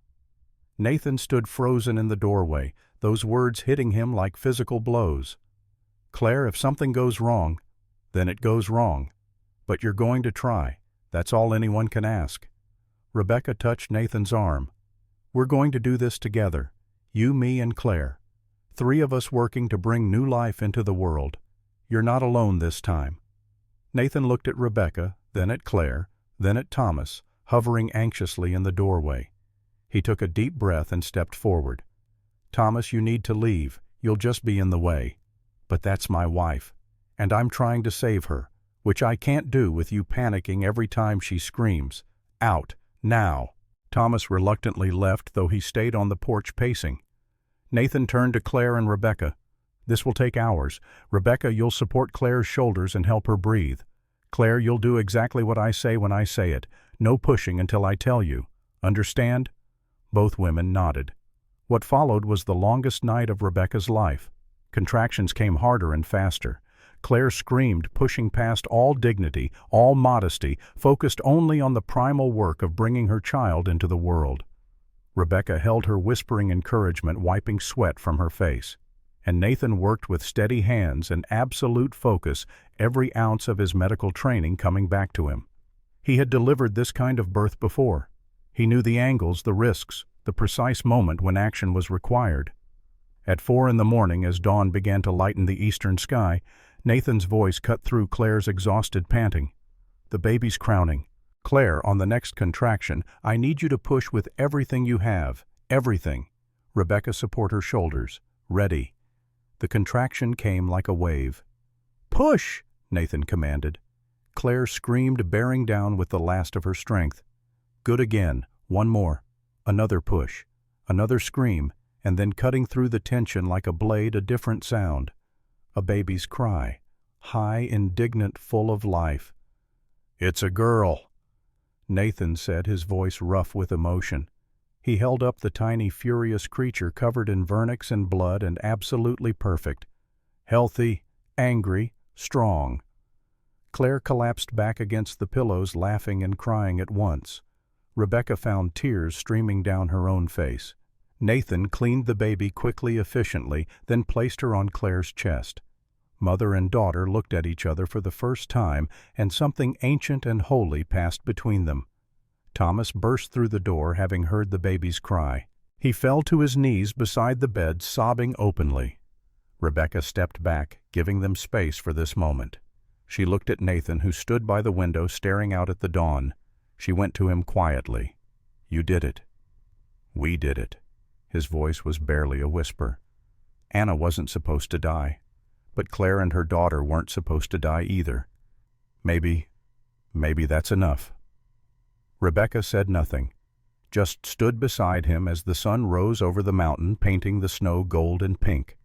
[SPEAKER 1] Nathan stood frozen in the doorway, those words hitting him like physical blows. Claire, if something goes wrong, then it goes wrong. But you're going to try. That's all anyone can ask. Rebecca touched Nathan's arm. We're going to do this together. You, me, and Claire. 3 of us working to bring new life into the world. You're not alone this time. Nathan looked at Rebecca, then at Claire, then at Thomas, hovering anxiously in the doorway. He took a deep breath and stepped forward. Thomas, you need to leave. You'll just be in the way. But that's my wife, and I'm trying to save her, which I can't do with you panicking every time she screams. Out, now. Thomas reluctantly left, though he stayed on the porch pacing. Nathan turned to Claire and Rebecca. This will take hours. Rebecca, you'll support Claire's shoulders and help her breathe. Claire, you'll do exactly what I say when I say it. No pushing until I tell you. Understand? Both women nodded. What followed was the longest night of Rebecca's life. Contractions came harder and faster. Claire screamed, pushing past all dignity, all modesty, focused only on the primal work of bringing her child into the world. Rebecca held her, whispering encouragement, wiping sweat from her face. And Nathan worked with steady hands and absolute focus, every ounce of his medical training coming back to him. He had delivered this kind of birth before. He knew the angles, the risks, the precise moment when action was required. At 4 a.m, as dawn began to lighten the eastern sky, Nathan's voice cut through Claire's exhausted panting. The baby's crowning. Claire, on the next contraction, I need you to push with everything you have. Everything. Rebecca, support her shoulders. Ready. The contraction came like a wave. Push, Nathan commanded. Claire screamed, bearing down with the last of her strength. Good again. One more. Another push. Another scream, and then cutting through the tension like a blade, a different sound. A baby's cry. High, indignant, full of life. "It's a girl," Nathan said, his voice rough with emotion. He held up the tiny, furious creature covered in vernix and blood and absolutely perfect. Healthy, angry, strong. Claire collapsed back against the pillows, laughing and crying at once. Rebecca found tears streaming down her own face. Nathan cleaned the baby quickly, efficiently, then placed her on Claire's chest. Mother and daughter looked at each other for the first time, and something ancient and holy passed between them. Thomas burst through the door, having heard the baby's cry. He fell to his knees beside the bed, sobbing openly. Rebecca stepped back, giving them space for this moment. She looked at Nathan, who stood by the window staring out at the dawn. She went to him quietly. "You did it." "We did it." His voice was barely a whisper. "Anna wasn't supposed to die. But Claire and her daughter weren't supposed to die either. Maybe that's enough." Rebecca said nothing, just stood beside him as the sun rose over the mountain, painting the snow gold and pink.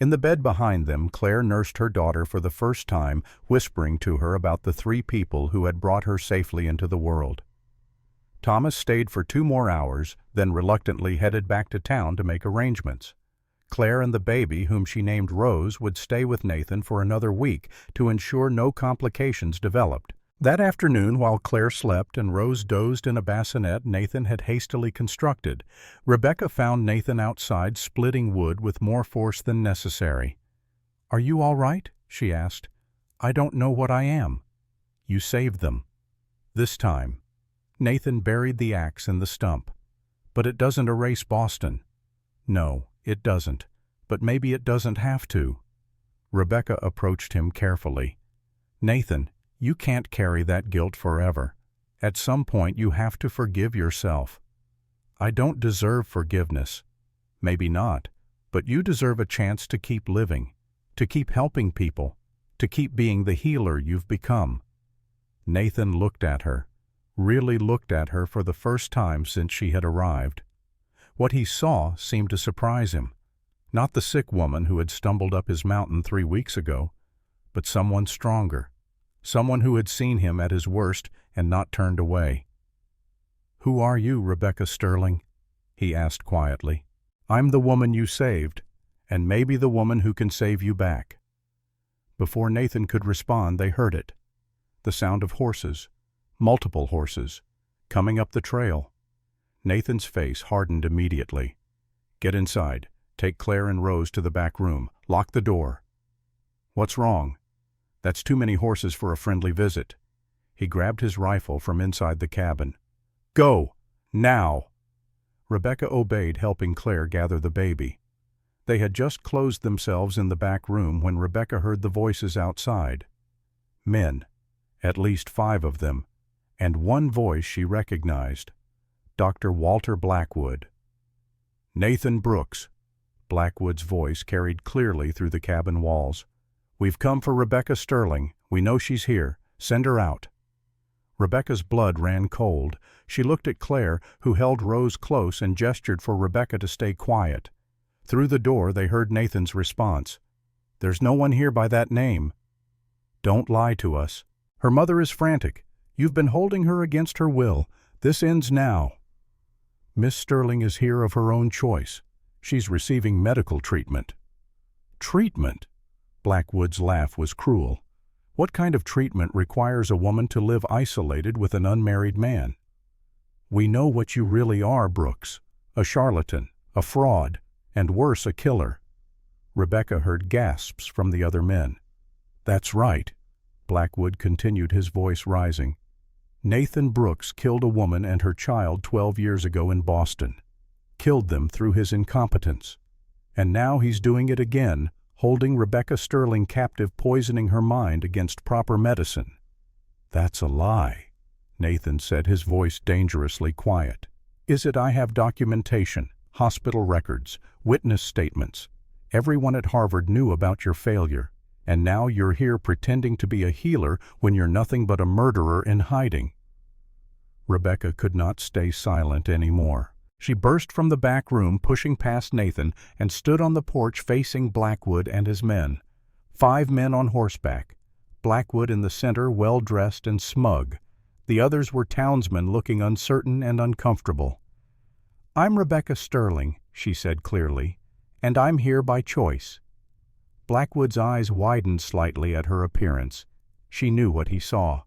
[SPEAKER 1] In the bed behind them, Claire nursed her daughter for the first time, whispering to her about the 3 people who had brought her safely into the world. Thomas stayed for 2 more hours, then reluctantly headed back to town to make arrangements. Claire and the baby, whom she named Rose, would stay with Nathan for another week to ensure no complications developed. That afternoon, while Claire slept and Rose dozed in a bassinet Nathan had hastily constructed, Rebecca found Nathan outside splitting wood with more force than necessary. "Are you all right?" she asked. "I don't know what I am." "You saved them." This time. Nathan buried the axe in the stump. "But it doesn't erase Boston." "No, it doesn't. But maybe it doesn't have to." Rebecca approached him carefully. "Nathan, you can't carry that guilt forever. At some point you have to forgive yourself." "I don't deserve forgiveness." "Maybe not, but you deserve a chance to keep living, to keep helping people, to keep being the healer you've become." Nathan looked at her, really looked at her for the first time since she had arrived. What he saw seemed to surprise him. Not the sick woman who had stumbled up his mountain 3 weeks ago, but someone stronger. Someone who had seen him at his worst and not turned away. "Who are you, Rebecca Sterling?" he asked quietly. "I'm the woman you saved, and maybe the woman who can save you back." Before Nathan could respond, they heard it. The sound of horses, multiple horses, coming up the trail. Nathan's face hardened immediately. "Get inside. Take Claire and Rose to the back room. Lock the door." "What's wrong?" "That's too many horses for a friendly visit." He grabbed his rifle from inside the cabin. "Go! Now!" Rebecca obeyed, helping Claire gather the baby. They had just closed themselves in the back room when Rebecca heard the voices outside. Men, at least 5 of them, and one voice she recognized. Dr. Walter Blackwood. "Nathan Brooks." Blackwood's voice carried clearly through the cabin walls. "We've come for Rebecca Sterling. We know she's here. Send her out." Rebecca's blood ran cold. She looked at Claire, who held Rose close and gestured for Rebecca to stay quiet. Through the door they heard Nathan's response. "There's no one here by that name." "Don't lie to us. Her mother is frantic. You've been holding her against her will. This ends now." "Miss Sterling is here of her own choice. She's receiving medical treatment." "Treatment?" Blackwood's laugh was cruel. "What kind of treatment requires a woman to live isolated with an unmarried man?" "We know what you really are, Brooks. A charlatan, a fraud, and worse, a killer." Rebecca heard gasps from the other men. "That's right," Blackwood continued, his voice rising. "Nathan Brooks killed a woman and her child 12 years ago in Boston. Killed them through his incompetence. And now he's doing it again, holding Rebecca Sterling captive, poisoning her mind against proper medicine." "That's a lie," Nathan said, his voice dangerously quiet. "Is it? I have documentation, hospital records, witness statements. Everyone at Harvard knew about your failure, And now you're here pretending to be a healer when you're nothing but a murderer in hiding." Rebecca could not stay silent anymore. She burst from the back room, pushing past Nathan, and stood on the porch facing Blackwood and his men. 5 men on horseback. Blackwood in the center, well-dressed and smug. The others were townsmen looking uncertain and uncomfortable. "I'm Rebecca Sterling," she said clearly, "and I'm here by choice." Blackwood's eyes widened slightly at her appearance. She knew what he saw.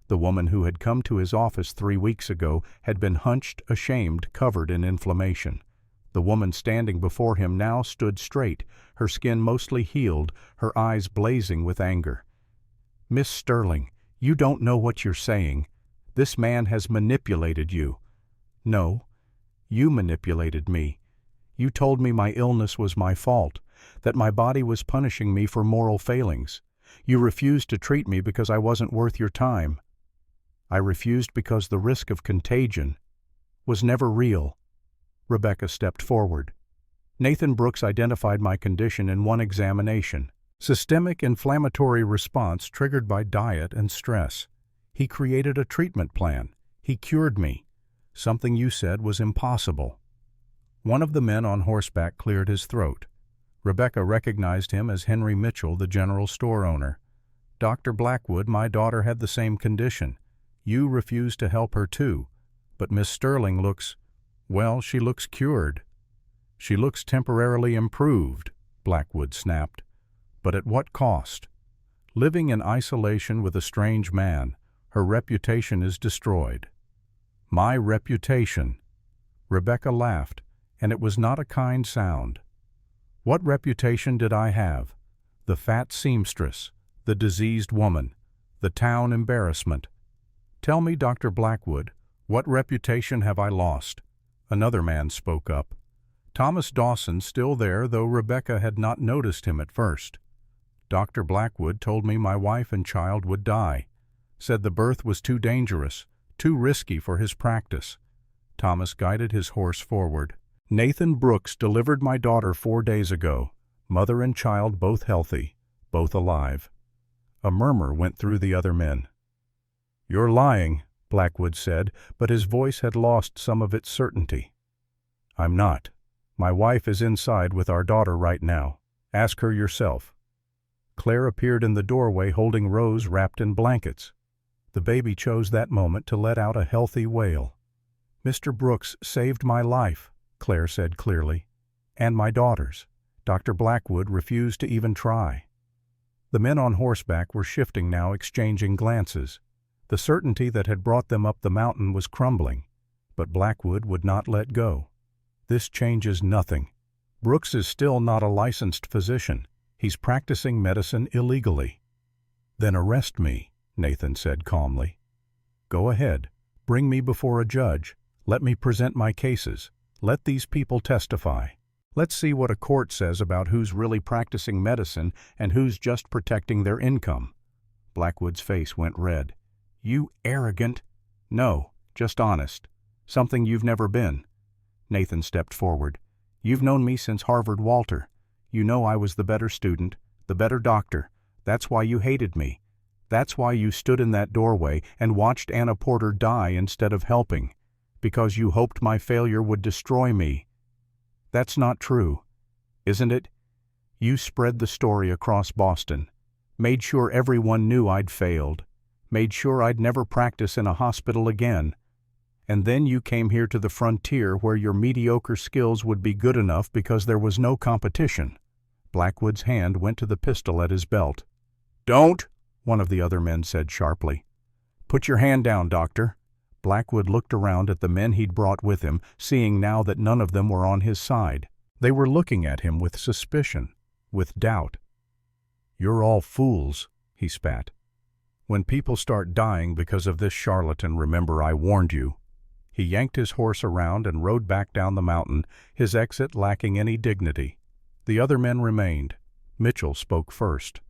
[SPEAKER 1] The woman who had come to his office 3 weeks ago had been hunched, ashamed, covered in inflammation. The woman standing before him now stood straight, her skin mostly healed, her eyes blazing with anger. "Miss Sterling, you don't know what you're saying. This man has manipulated you." "No, you manipulated me. You told me my illness was my fault, that my body was punishing me for moral failings. You refused to treat me because I wasn't worth your time." "I refused because the risk of contagion was never real." Rebecca stepped forward. "Nathan Brooks identified my condition in one examination. Systemic inflammatory response triggered by diet and stress. He created a treatment plan. He cured me. Something you said was impossible." One of the men on horseback cleared his throat. Rebecca recognized him as Henry Mitchell, the general store owner. "Dr. Blackwood, my daughter had the same condition. You refused to help her too. But Miss Sterling looks, well, she looks cured." "She looks temporarily improved," Blackwood snapped. "But at what cost? Living in isolation with a strange man, her reputation is destroyed." "My reputation." Rebecca laughed, and it was not a kind sound. "What reputation did I have? The fat seamstress, the diseased woman, the town embarrassment. Tell me, Dr. Blackwood, what reputation have I lost?" Another man spoke up. Thomas Dawson, still there, though Rebecca had not noticed him at first. "Dr. Blackwood told me my wife and child would die. Said the birth was too dangerous, too risky for his practice." Thomas guided his horse forward. "Nathan Brooks delivered my daughter 4 days ago, mother and child both healthy, both alive." A murmur went through the other men. "You're lying," Blackwood said, but his voice had lost some of its certainty. "I'm not. My wife is inside with our daughter right now. Ask her yourself." Claire appeared in the doorway holding Rose wrapped in blankets. The baby chose that moment to let out a healthy wail. "Mr. Brooks saved my life," Claire said clearly, "and my daughter's." Dr. Blackwood refused to even try. The men on horseback were shifting now, exchanging glances. The certainty that had brought them up the mountain was crumbling, but Blackwood would not let go. "This changes nothing. Brooks is still not a licensed physician. He's practicing medicine illegally." "Then arrest me," Nathan said calmly. "Go ahead. Bring me before a judge. Let me present my cases. Let these people testify. Let's see what a court says about who's really practicing medicine and who's just protecting their income." Blackwood's face went red. "You arrogant—" "No, just honest. Something you've never been." Nathan stepped forward. "You've known me since Harvard, Walter. You know I was the better student, the better doctor. That's why you hated me. That's why you stood in that doorway and watched Anna Porter die instead of helping. Because you hoped my failure would destroy me. That's not true, isn't it? You spread the story across Boston, made sure everyone knew I'd failed, made sure I'd never practice in a hospital again. And then you came here to the frontier where your mediocre skills would be good enough because there was no competition." Blackwood's hand went to the pistol at his belt. "Don't!" one of the other men said sharply. "Put your hand down, doctor." Blackwood looked around at the men he'd brought with him, seeing now that none of them were on his side. They were looking at him with suspicion, with doubt. "You're all fools," he spat. "When people start dying because of this charlatan, remember I warned you." He yanked his horse around and rode back down the mountain, his exit lacking any dignity. The other men remained. Mitchell spoke first.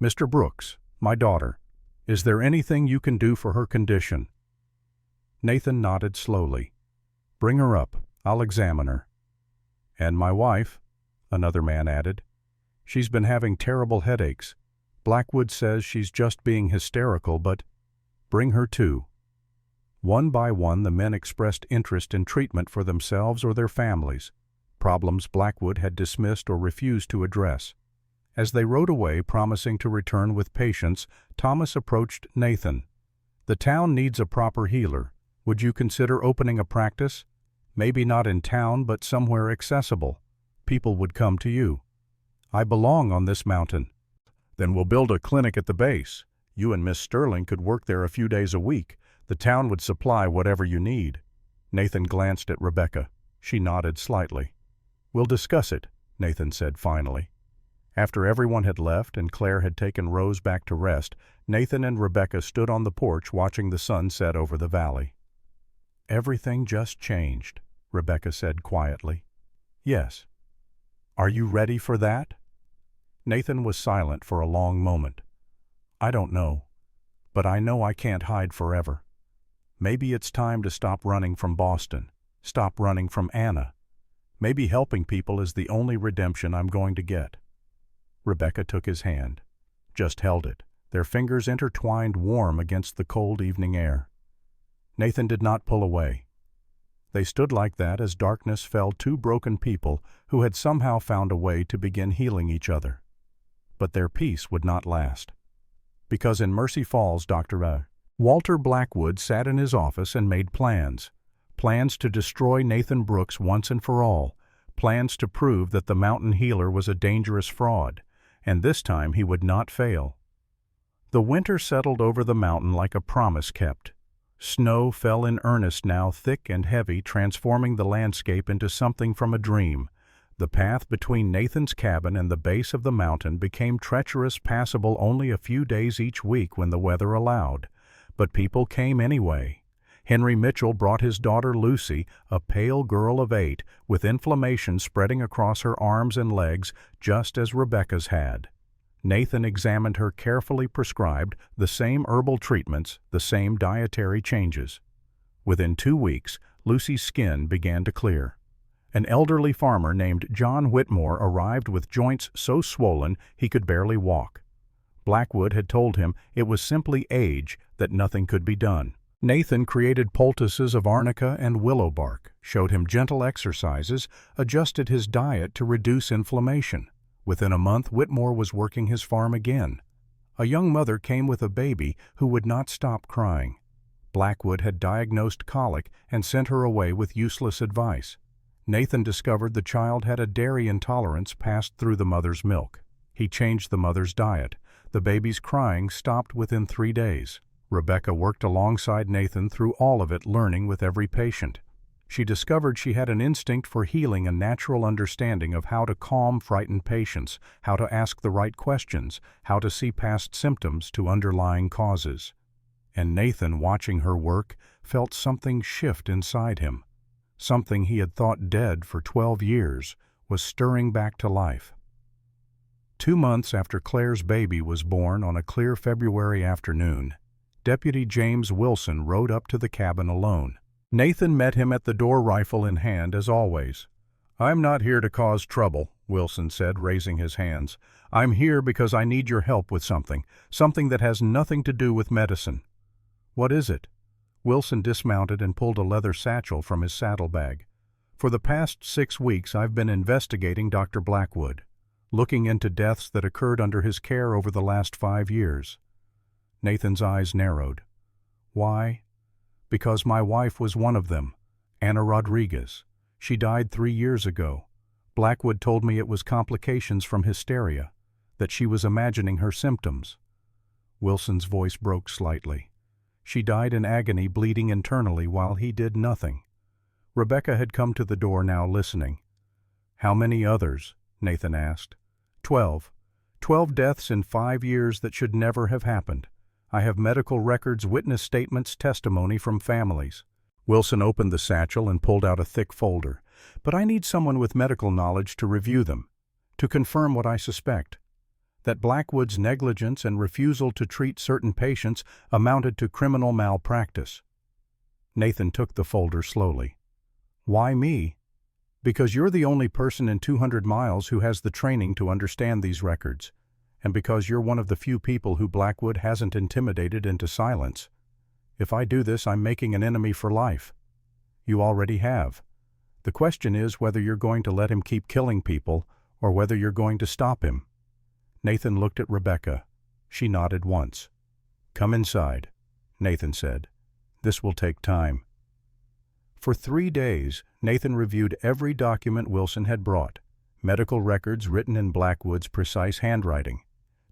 [SPEAKER 1] "Mr. Brooks, my daughter, is there anything you can do for her condition?" Nathan nodded slowly. "Bring her up. I'll examine her." "And my wife," another man added. She's been having terrible headaches. Blackwood says she's just being hysterical, but bring her too." One by one, the men expressed interest in treatment for themselves or their families, problems Blackwood had dismissed or refused to address. As they rode away, promising to return with patients, Thomas approached Nathan. "The town needs a proper healer. Would you consider opening a practice? Maybe not in town, but somewhere accessible. People would come to you." "I belong on this mountain." "Then we'll build a clinic at the base. You and Miss Sterling could work there a few days a week. The town would supply whatever you need." Nathan glanced at Rebecca. She nodded slightly. "We'll discuss it," Nathan said finally. After everyone had left and Claire had taken Rose back to rest, Nathan and Rebecca stood on the porch watching the sun set over the valley. "Everything just changed," Rebecca said quietly. "Yes." "Are you ready for that?" Nathan was silent for a long moment. "I don't know, but I know I can't hide forever. Maybe it's time to stop running from Boston, stop running from Anna. Maybe helping people is the only redemption I'm going to get." Rebecca took his hand, just held it, their fingers intertwined warm against the cold evening air. Nathan did not pull away. They stood like that as darkness fell, two broken people who had somehow found a way to begin healing each other. But their peace would not last. Because in Mercy Falls, Dr. Walter Blackwood sat in his office and made plans. Plans to destroy Nathan Brooks once and for all. Plans to prove that the mountain healer was a dangerous fraud. And this time he would not fail. The winter settled over the mountain like a promise kept. Snow fell in earnest now, thick and heavy, transforming the landscape into something from a dream. The path between Nathan's cabin and the base of the mountain became treacherous, passable only a few days each week when the weather allowed. But people came anyway. Henry Mitchell brought his daughter Lucy, a pale girl of 8, with inflammation spreading across her arms and legs, just as Rebecca's had. Nathan examined her, carefully prescribed the same herbal treatments, the same dietary changes. Within 2 weeks, Lucy's skin began to clear. An elderly farmer named John Whitmore arrived with joints so swollen he could barely walk. Blackwood had told him it was simply age, that nothing could be done. Nathan created poultices of arnica and willow bark, showed him gentle exercises, adjusted his diet to reduce inflammation. Within a month, Whitmore was working his farm again. A young mother came with a baby who would not stop crying. Blackwood had diagnosed colic and sent her away with useless advice. Nathan discovered the child had a dairy intolerance passed through the mother's milk. He changed the mother's diet. The baby's crying stopped within 3 days. Rebecca worked alongside Nathan through all of it, learning with every patient. She discovered she had an instinct for healing, a natural understanding of how to calm frightened patients, how to ask the right questions, how to see past symptoms to underlying causes. And Nathan, watching her work, felt something shift inside him. Something he had thought dead for 12 years was stirring back to life. 2 months after Claire's baby was born, on a clear February afternoon, Deputy James Wilson rode up to the cabin alone. Nathan met him at the door, rifle in hand, as always. "I'm not here to cause trouble," Wilson said, raising his hands. "I'm here because I need your help with something that has nothing to do with medicine." "What is it?" Wilson dismounted and pulled a leather satchel from his saddlebag. "For the past 6 weeks I've been investigating Dr. Blackwood, looking into deaths that occurred under his care over the last 5 years. Nathan's eyes narrowed. "Why?" "Because my wife was one of them, Anna Rodriguez. She died 3 years ago. Blackwood told me it was complications from hysteria, that she was imagining her symptoms." Wilson's voice broke slightly. "She died in agony, bleeding internally, while he did nothing." Rebecca had come to the door now, listening. "How many others?" Nathan asked. 12. 12 deaths in 5 years that should never have happened. I have medical records, witness statements, testimony from families." Wilson opened the satchel and pulled out a thick folder. "But I need someone with medical knowledge to review them, to confirm what I suspect, that Blackwood's negligence and refusal to treat certain patients amounted to criminal malpractice." Nathan took the folder slowly. "Why me?" Because you're the only person in 200 miles who has the training to understand these records, and because you're one of the few people who Blackwood hasn't intimidated into silence. If I do this, I'm making an enemy for life. You already have. The question is whether you're going to let him keep killing people or whether you're going to stop him." Nathan looked at Rebecca. She nodded once. "Come inside," Nathan said. "This will take time." For 3 days, Nathan reviewed every document Wilson had brought: medical records written in Blackwood's precise handwriting,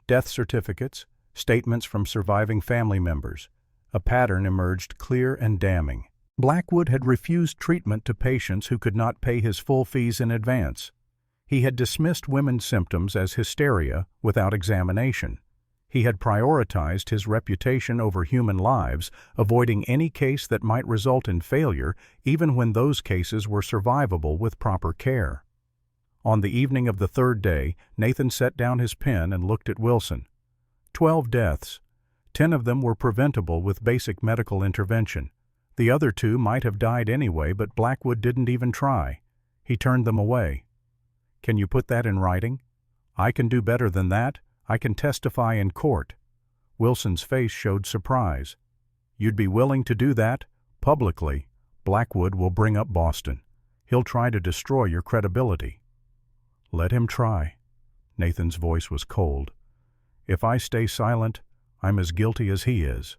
[SPEAKER 1] death certificates, statements from surviving family members. A pattern emerged clear and damning. Blackwood had refused treatment to patients who could not pay his full fees in advance. He had dismissed women's symptoms as hysteria without examination. He had prioritized his reputation over human lives, avoiding any case that might result in failure, even when those cases were survivable with proper care. On the evening of the 3rd day, Nathan set down his pen and looked at Wilson. 12 deaths. 10 of them were preventable with basic medical intervention. The other 2 might have died anyway, but Blackwood didn't even try. He turned them away. "Can you put that in writing?" "I can do better than that. I can testify in court." Wilson's face showed surprise. "You'd be willing to do that? Publicly? Blackwood will bring up Boston. He'll try to destroy your credibility." "Let him try." Nathan's voice was cold. "If I stay silent, I'm as guilty as he is."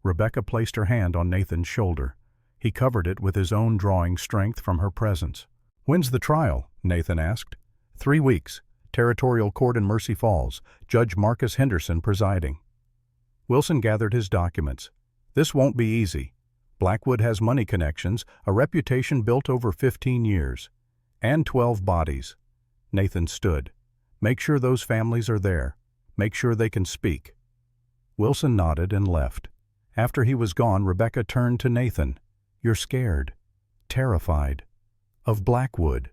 [SPEAKER 1] Rebecca placed her hand on Nathan's shoulder. He covered it with his own drawing strength from her presence. "When's the trial?" Nathan asked. 3 weeks. Territorial Court in Mercy Falls. Judge Marcus Henderson presiding." Wilson gathered his documents. "This won't be easy. Blackwood has money connections, a reputation built over 15 years. And 12 bodies." Nathan stood. "Make sure those families are there. Make sure they can speak." Wilson nodded and left. After he was gone, Rebecca turned to Nathan. "You're scared, terrified. Of Blackwood.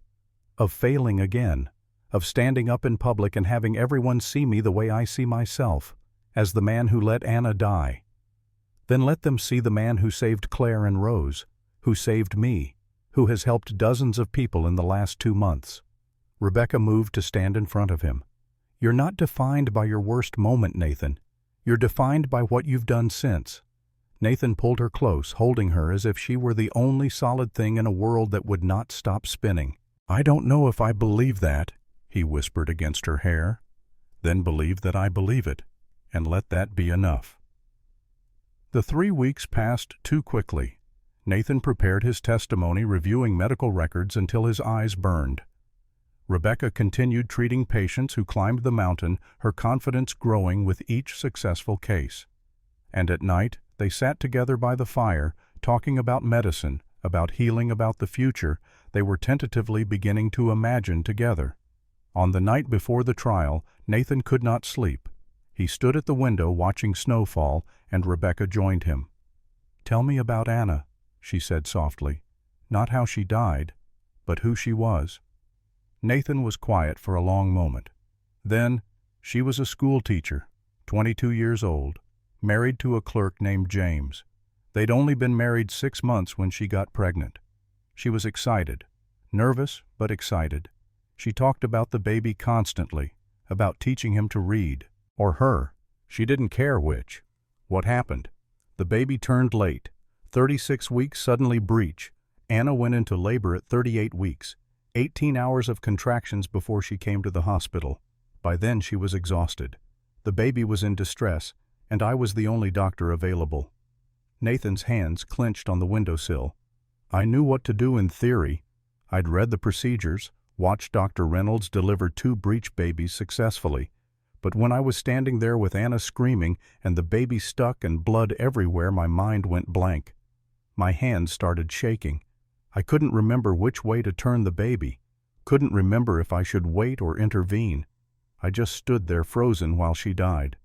[SPEAKER 1] Of failing again. Of standing up in public and having everyone see me the way I see myself, as the man who let Anna die. Then let them see the man who saved Claire and Rose, who saved me, who has helped dozens of people in the last 2 months." Rebecca moved to stand in front of him. "You're not defined by your worst moment, Nathan. You're defined by what you've done since." Nathan pulled her close, holding her as if she were the only solid thing in a world that would not stop spinning. "I don't know if I believe that," he whispered against her hair. "Then believe that I believe it, and let that be enough." The 3 weeks passed too quickly. Nathan prepared his testimony, reviewing medical records until his eyes burned. Rebecca continued treating patients who climbed the mountain, her confidence growing with each successful case. And at night, they sat together by the fire, talking about medicine, about healing, about the future they were tentatively beginning to imagine together. On the night before the trial, Nathan could not sleep. He stood at the window watching snowfall, and Rebecca joined him. "Tell me about Anna," she said softly. "Not how she died, but who she was." Nathan was quiet for a long moment. Then, "She was a school teacher, 22 years old, married to a clerk named James. They'd only been married 6 months when she got pregnant. She was excited, nervous but excited. She talked about the baby constantly, about teaching him to read. Or her. She didn't care which. What happened? The baby turned late. 36 weeks suddenly breach. Anna went into labor at 38 weeks. 18 hours of contractions before she came to the hospital. By then she was exhausted. The baby was in distress, and I was the only doctor available." Nathan's hands clenched on the windowsill. "I knew what to do in theory. I'd read the procedures, watched Dr. Reynolds deliver 2 breech babies successfully. But when I was standing there with Anna screaming and the baby stuck and blood everywhere, my mind went blank. My hands started shaking. I couldn't remember which way to turn the baby, couldn't remember if I should wait or intervene. I just stood there frozen while she died.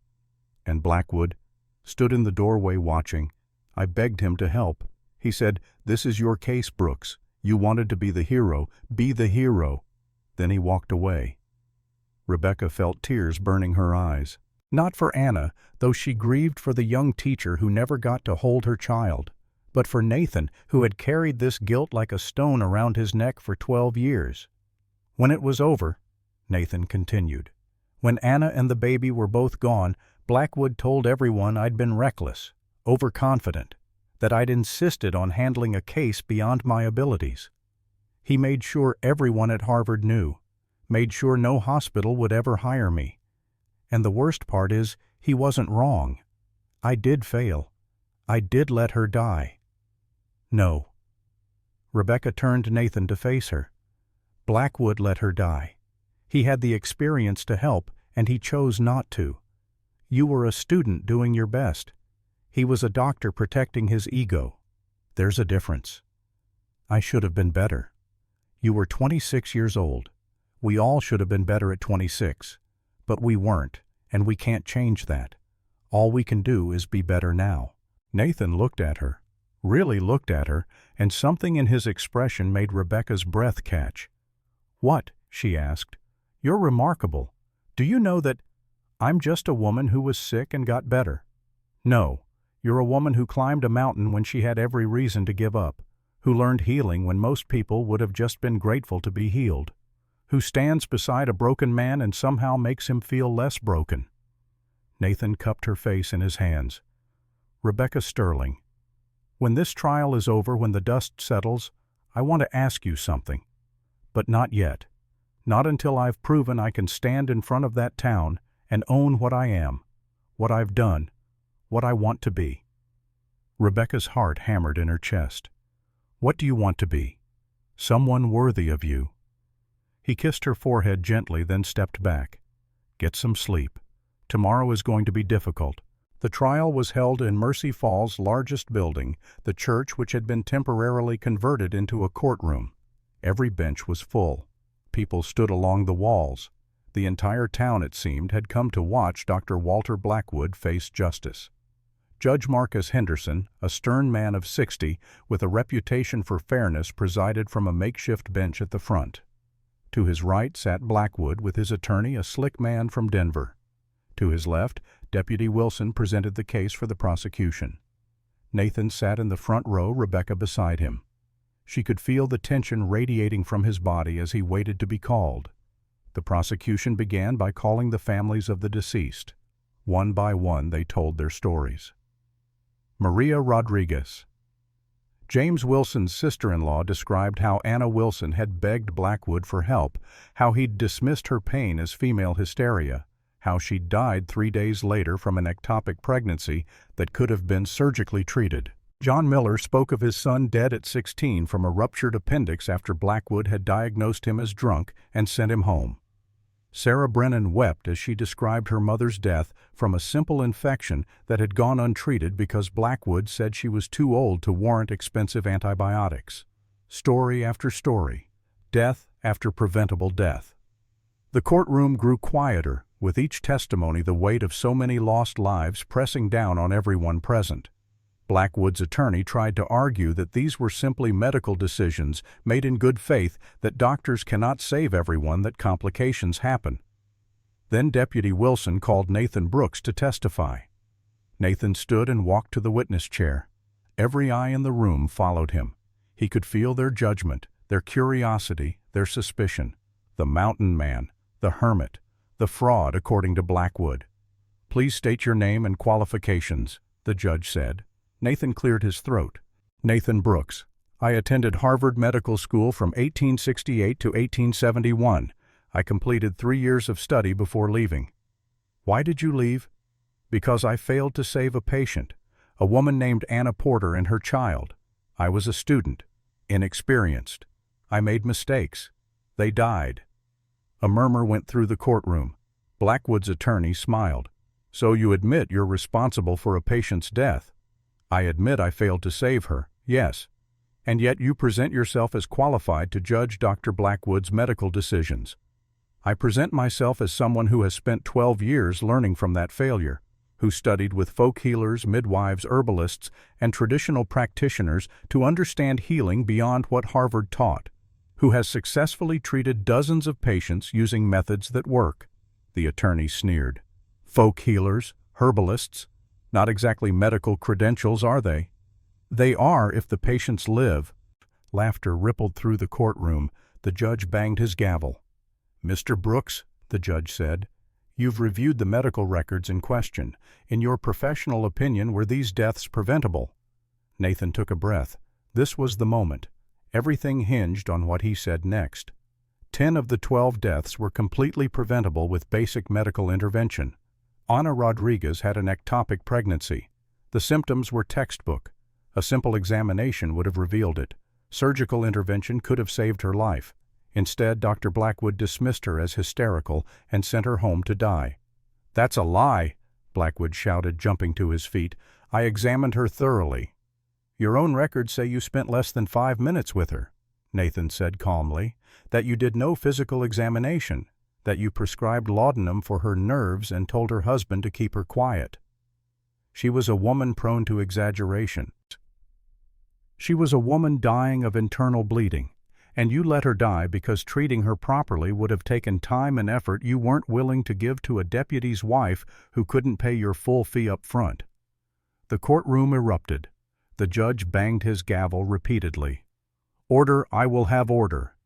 [SPEAKER 1] And Blackwood stood in the doorway watching. I begged him to help. He said, 'This is your case, Brooks. You wanted to be the hero. Be the hero.' Then he walked away." Rebecca felt tears burning her eyes. Not for Anna, though she grieved for the young teacher who never got to hold her child, but for Nathan, who had carried this guilt like a stone around his neck for 12 years. When it was over, Nathan continued, when Anna and the baby were both gone, Blackwood told everyone I'd been reckless, overconfident, that I'd insisted on handling a case beyond my abilities. He made sure everyone at Harvard knew, made sure no hospital would ever hire me. And the worst part is, he wasn't wrong. I did fail. I did let her die. No. Rebecca turned to Nathan to face her. Blackwood let her die. He had the experience to help, and he chose not to. You were a student doing your best. He was a doctor protecting his ego. There's a difference. I should have been better. You were 26 years old. We all should have been better at 26. But we weren't, and we can't change that. All we can do is be better now. Nathan looked at her, really looked at her, and something in his expression made Rebecca's breath catch. What? She asked. You're remarkable. Do you know that I'm just a woman who was sick and got better? No, you're a woman who climbed a mountain when she had every reason to give up, who learned healing when most people would have just been grateful to be healed, who stands beside a broken man and somehow makes him feel less broken. Nathan cupped her face in his hands. Rebecca Sterling, when this trial is over, when the dust settles, I want to ask you something. But not yet. Not until I've proven I can stand in front of that town and own what I am, what I've done, what I want to be. Rebecca's heart hammered in her chest. What do you want to be? Someone worthy of you. He kissed her forehead gently, then stepped back. Get some sleep. Tomorrow is going to be difficult. The trial was held in Mercy Falls' largest building, the church which had been temporarily converted into a courtroom. Every bench was full. People stood along the walls. The entire town, it seemed, had come to watch Dr. Walter Blackwood face justice. Judge Marcus Henderson, a stern man of 60, with a reputation for fairness, presided from a makeshift bench at the front. To his right sat Blackwood with his attorney, a slick man from Denver. To his left, Deputy Wilson presented the case for the prosecution. Nathan sat in the front row, Rebecca beside him. She could feel the tension radiating from his body as he waited to be called. The prosecution began by calling the families of the deceased. One by one, they told their stories. Maria Rodriguez. James Wilson's sister-in-law described how Anna Wilson had begged Blackwood for help, how he'd dismissed her pain as female hysteria, how she died 3 days later from an ectopic pregnancy that could have been surgically treated. John Miller spoke of his son dead at 16 from a ruptured appendix after Blackwood had diagnosed him as drunk and sent him home. Sarah Brennan wept as she described her mother's death from a simple infection that had gone untreated because Blackwood said she was too old to warrant expensive antibiotics. Story after story, death after preventable death. The courtroom grew quieter, with each testimony the weight of so many lost lives pressing down on everyone present. Blackwood's attorney tried to argue that these were simply medical decisions made in good faith, that doctors cannot save everyone, that complications happen. Then Deputy Wilson called Nathan Brooks to testify. Nathan stood and walked to the witness chair. Every eye in the room followed him. He could feel their judgment, their curiosity, their suspicion. The mountain man, the hermit, the fraud, according to Blackwood. Please state your name and qualifications, the judge said. Nathan cleared his throat. Nathan Brooks. I attended Harvard Medical School from 1868 to 1871. I completed 3 years of study before leaving. Why did you leave? Because I failed to save a patient, a woman named Anna Porter and her child. I was a student, inexperienced. I made mistakes. They died. A murmur went through the courtroom. Blackwood's attorney smiled. So you admit you're responsible for a patient's death? I admit I failed to save her, yes. And yet you present yourself as qualified to judge Dr. Blackwood's medical decisions. I present myself as someone who has spent 12 years learning from that failure, who studied with folk healers, midwives, herbalists, and traditional practitioners to understand healing beyond what Harvard taught, who has successfully treated dozens of patients using methods that work. The attorney sneered. Folk healers, herbalists, not exactly medical credentials, are they? They are if the patients live. Laughter rippled through the courtroom. The judge banged his gavel. "Mr. Brooks," the judge said, "you've reviewed the medical records in question. In your professional opinion, were these deaths preventable?" Nathan took a breath. This was the moment. Everything hinged on what he said next. 10 of the 12 deaths were completely preventable with basic medical intervention. Ana Rodriguez had an ectopic pregnancy. The symptoms were textbook. A simple examination would have revealed it. Surgical intervention could have saved her life. Instead, Dr. Blackwood dismissed her as hysterical and sent her home to die. "That's a lie," Blackwood shouted, jumping to his feet. "I examined her thoroughly." "Your own records say you spent less than 5 minutes with her," Nathan said calmly, "that you did no physical examination, that you prescribed laudanum for her nerves and told her husband to keep her quiet. She was a woman prone to exaggeration. She was a woman dying of internal bleeding, and you let her die because treating her properly would have taken time and effort you weren't willing to give to a deputy's wife who couldn't pay your full fee up front." The courtroom erupted. The judge banged his gavel repeatedly. "Order, I will have order."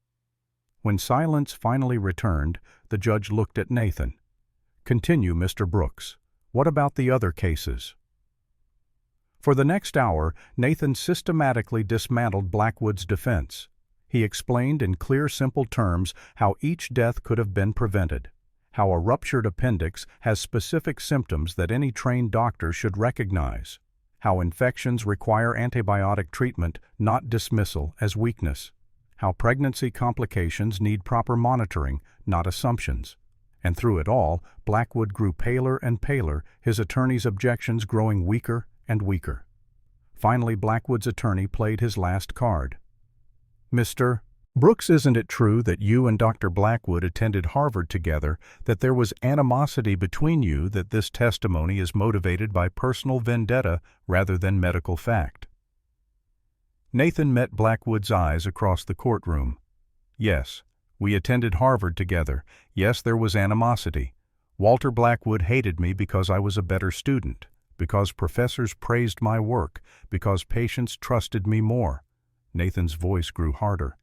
[SPEAKER 1] When silence finally returned, the judge looked at Nathan. "Continue, Mr. Brooks. What about the other cases?" For the next hour, Nathan systematically dismantled Blackwood's defense. He explained in clear, simple terms how each death could have been prevented, how a ruptured appendix has specific symptoms that any trained doctor should recognize, how infections require antibiotic treatment, not dismissal as weakness, how pregnancy complications need proper monitoring, not assumptions. And through it all, Blackwood grew paler and paler, his attorney's objections growing weaker and weaker. Finally, Blackwood's attorney played his last card. "Mr. Brooks, isn't it true that you and Dr. Blackwood attended Harvard together, that there was animosity between you, that this testimony is motivated by personal vendetta rather than medical fact?" Nathan met Blackwood's eyes across the courtroom. "Yes, we attended Harvard together. Yes, there was animosity. Walter Blackwood hated me because I was a better student, because professors praised my work, because patients trusted me more." Nathan's voice grew harder.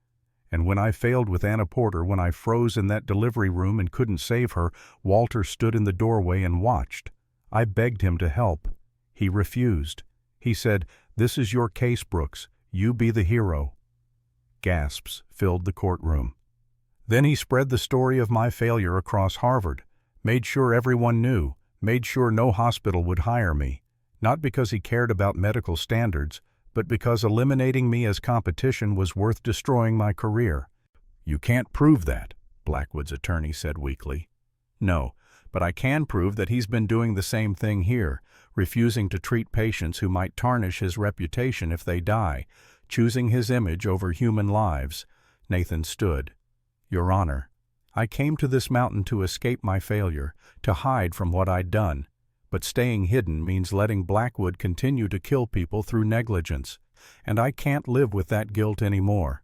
[SPEAKER 1] "And when I failed with Anna Porter, when I froze in that delivery room and couldn't save her, Walter stood in the doorway and watched. I begged him to help. He refused. He said, 'This is your case, Brooks. You be the hero.'" Gasps filled the courtroom. "Then he spread the story of my failure across Harvard, made sure everyone knew, made sure no hospital would hire me, not because he cared about medical standards, but because eliminating me as competition was worth destroying my career." "You can't prove that," Blackwood's attorney said weakly. "No, but I can prove that he's been doing the same thing here, refusing to treat patients who might tarnish his reputation if they die, choosing his image over human lives." Nathan stood. "Your Honor, I came to this mountain to escape my failure, to hide from what I'd done. But staying hidden means letting Blackwood continue to kill people through negligence, and I can't live with that guilt anymore."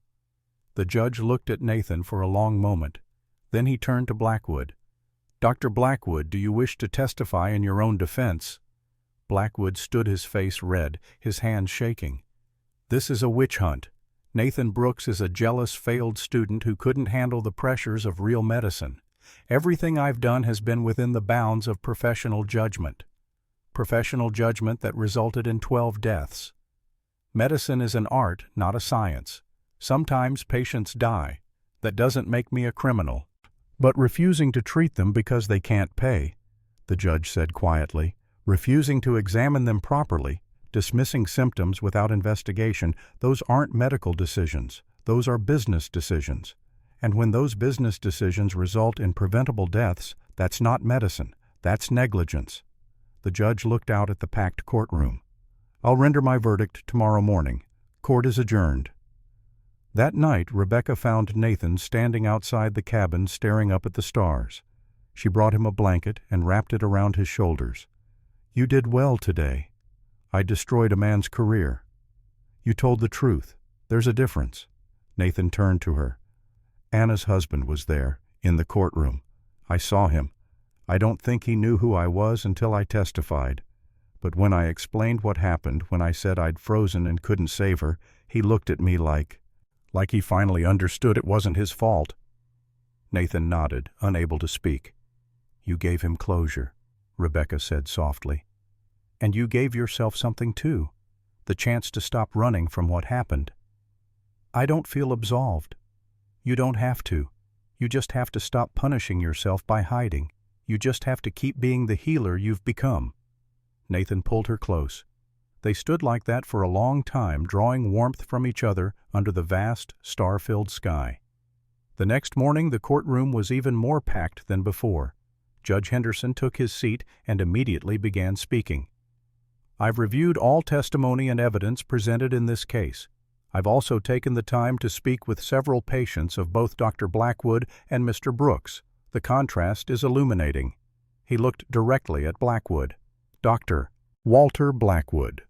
[SPEAKER 1] The judge looked at Nathan for a long moment. Then he turned to Blackwood. "Dr. Blackwood, do you wish to testify in your own defense?" Blackwood stood, his face red, his hands shaking. "This is a witch hunt. Nathan Brooks is a jealous, failed student who couldn't handle the pressures of real medicine. Everything I've done has been within the bounds of professional judgment. Professional judgment that resulted in 12 deaths. Medicine is an art, not a science. Sometimes patients die. That doesn't make me a criminal. But refusing to treat them because they can't pay," the judge said quietly, "refusing to examine them properly, dismissing symptoms without investigation, those aren't medical decisions. Those are business decisions. And when those business decisions result in preventable deaths, that's not medicine. That's negligence." The judge looked out at the packed courtroom. "I'll render my verdict tomorrow morning. Court is adjourned." That night, Rebecca found Nathan standing outside the cabin staring up at the stars. She brought him a blanket and wrapped it around his shoulders. "You did well today. I destroyed a man's career. You told the truth. There's a difference." Nathan turned to her. "Anna's husband was there, in the courtroom. I saw him. I don't think he knew who I was until I testified. But when I explained what happened, when I said I'd frozen and couldn't save her, he looked at me like he finally understood it wasn't his fault." Nathan nodded, unable to speak. "You gave him closure," Rebecca said softly. "And you gave yourself something too, the chance to stop running from what happened. I don't feel absolved. You don't have to. You just have to stop punishing yourself by hiding. You just have to keep being the healer you've become." Nathan pulled her close. They stood like that for a long time, drawing warmth from each other under the vast, star-filled sky. The next morning the courtroom was even more packed than before. Judge Henderson took his seat and immediately began speaking. "I've reviewed all testimony and evidence presented in this case. I've also taken the time to speak with several patients of both Dr. Blackwood and Mr. Brooks. The contrast is illuminating." He looked directly at Blackwood. "Dr. Walter Blackwood,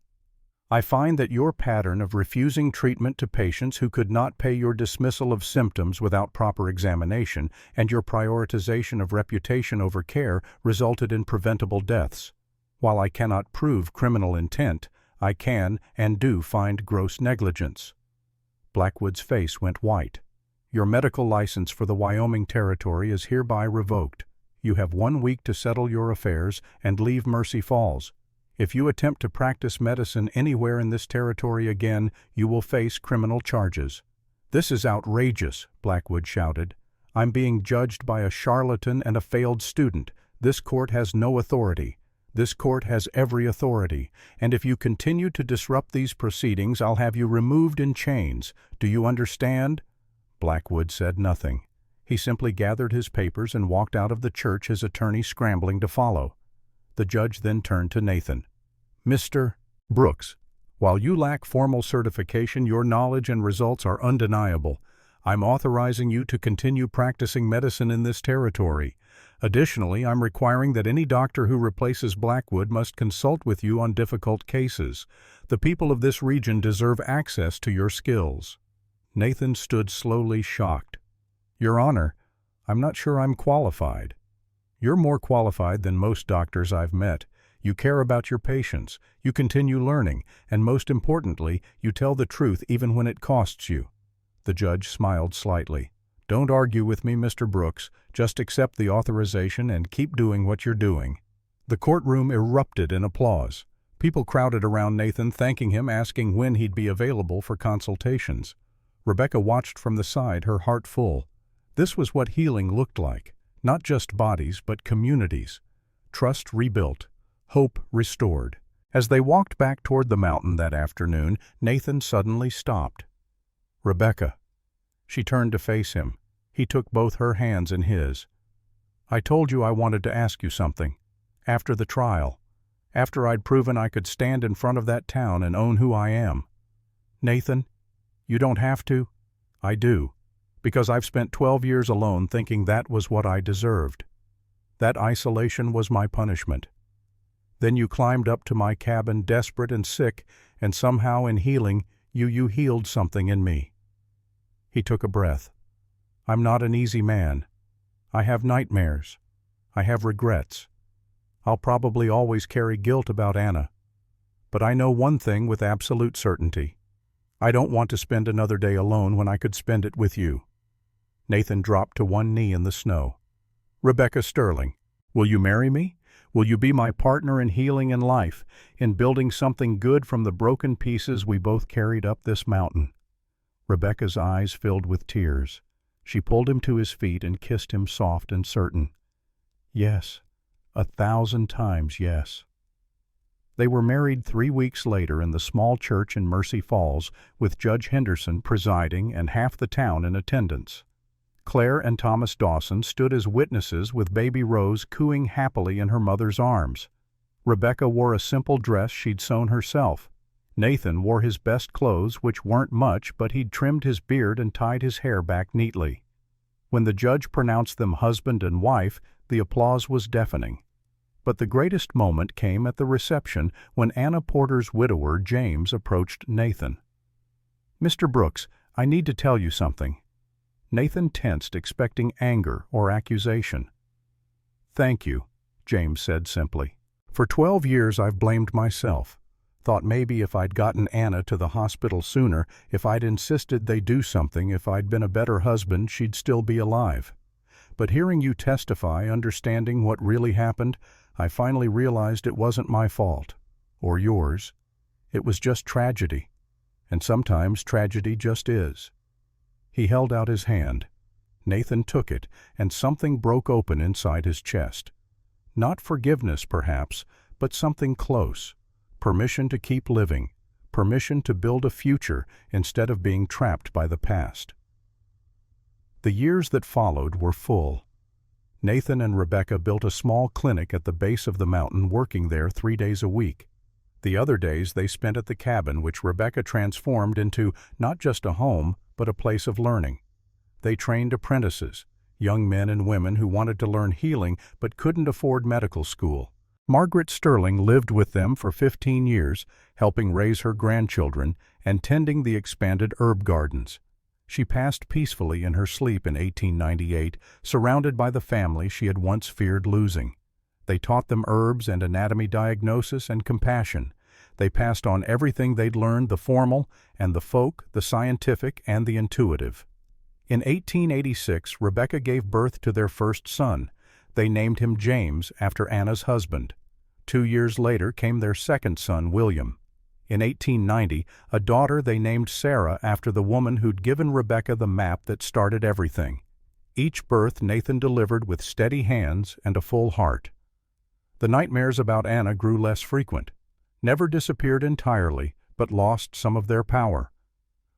[SPEAKER 1] I find that your pattern of refusing treatment to patients who could not pay your dismissal of symptoms without proper examination and your prioritization of reputation over care resulted in preventable deaths. While I cannot prove criminal intent, I can and do find gross negligence." Blackwood's face went white. "Your medical license for the Wyoming Territory is hereby revoked. You have 1 week to settle your affairs and leave Mercy Falls. If you attempt to practice medicine anywhere in this territory again, you will face criminal charges." "This is outrageous," Blackwood shouted. "I'm being judged by a charlatan and a failed student. This court has no authority. This court has every authority, and if you continue to disrupt these proceedings, I'll have you removed in chains. Do you understand?" Blackwood said nothing. He simply gathered his papers and walked out of the church, his attorney scrambling to follow. The judge then turned to Nathan. "Mr. Brooks, while you lack formal certification, your knowledge and results are undeniable. I'm authorizing you to continue practicing medicine in this territory. Additionally, I'm requiring that any doctor who replaces Blackwood must consult with you on difficult cases. The people of this region deserve access to your skills." Nathan stood slowly, shocked. "Your Honor, I'm not sure I'm qualified." "You're more qualified than most doctors I've met. You care about your patients, you continue learning, and most importantly, you tell the truth even when it costs you." The judge smiled slightly. "Don't argue with me, Mr. Brooks. Just accept the authorization and keep doing what you're doing." The courtroom erupted in applause. People crowded around Nathan, thanking him, asking when he'd be available for consultations. Rebecca watched from the side, her heart full. This was what healing looked like. Not just bodies, but communities. Trust rebuilt. Hope restored. As they walked back toward the mountain that afternoon, Nathan suddenly stopped. "Rebecca." She turned to face him. He took both her hands in his. "I told you I wanted to ask you something. After the trial. After I'd proven I could stand in front of that town and own who I am." "Nathan, you don't have to." "I do. Because I've spent 12 years alone thinking that was what I deserved. That isolation was my punishment. Then you climbed up to my cabin desperate and sick, and somehow in healing, you healed something in me." He took a breath. "I'm not an easy man. I have nightmares. I have regrets. I'll probably always carry guilt about Anna. But I know one thing with absolute certainty. I don't want to spend another day alone when I could spend it with you." Nathan dropped to one knee in the snow. "Rebecca Sterling, will you marry me? Will you be my partner in healing and life, in building something good from the broken pieces we both carried up this mountain?" Rebecca's eyes filled with tears. She pulled him to his feet and kissed him soft and certain. "Yes, 1,000 times yes." They were married 3 weeks later in the small church in Mercy Falls, with Judge Henderson presiding and half the town in attendance. Claire and Thomas Dawson stood as witnesses with baby Rose cooing happily in her mother's arms. Rebecca wore a simple dress she'd sewn herself. Nathan wore his best clothes, which weren't much, but he'd trimmed his beard and tied his hair back neatly. When the judge pronounced them husband and wife, the applause was deafening. But the greatest moment came at the reception when Anna Porter's widower, James, approached Nathan. "Mr. Brooks, I need to tell you something." Nathan tensed, expecting anger or accusation. "Thank you," James said simply. For 12 years I've blamed myself. Thought maybe if I'd gotten Anna to the hospital sooner, if I'd insisted they do something, if I'd been a better husband, she'd still be alive. But hearing you testify, understanding what really happened, I finally realized it wasn't my fault. Or yours. It was just tragedy. And sometimes tragedy just is. He held out his hand. Nathan took it, and something broke open inside his chest. Not forgiveness, perhaps, but something close. Permission to keep living. Permission to build a future instead of being trapped by the past. The years that followed were full. Nathan and Rebecca built a small clinic at the base of the mountain, working there 3 days a week. The other days they spent at the cabin, which Rebecca transformed into not just a home, but a place of learning. They trained apprentices, young men and women who wanted to learn healing but couldn't afford medical school. Margaret Sterling lived with them for 15 years, helping raise her grandchildren and tending the expanded herb gardens. She passed peacefully in her sleep in 1898, surrounded by the family she had once feared losing. They taught them herbs and anatomy diagnosis and compassion. They passed on everything they'd learned, the formal and the folk, the scientific and the intuitive. In 1886, Rebecca gave birth to their first son. They named him James after Anna's husband. 2 years later came their second son, William. In 1890, a daughter they named Sarah after the woman who'd given Rebecca the map that started everything. Each birth Nathan delivered with steady hands and a full heart. The nightmares about Anna grew less frequent, never disappeared entirely, but lost some of their power.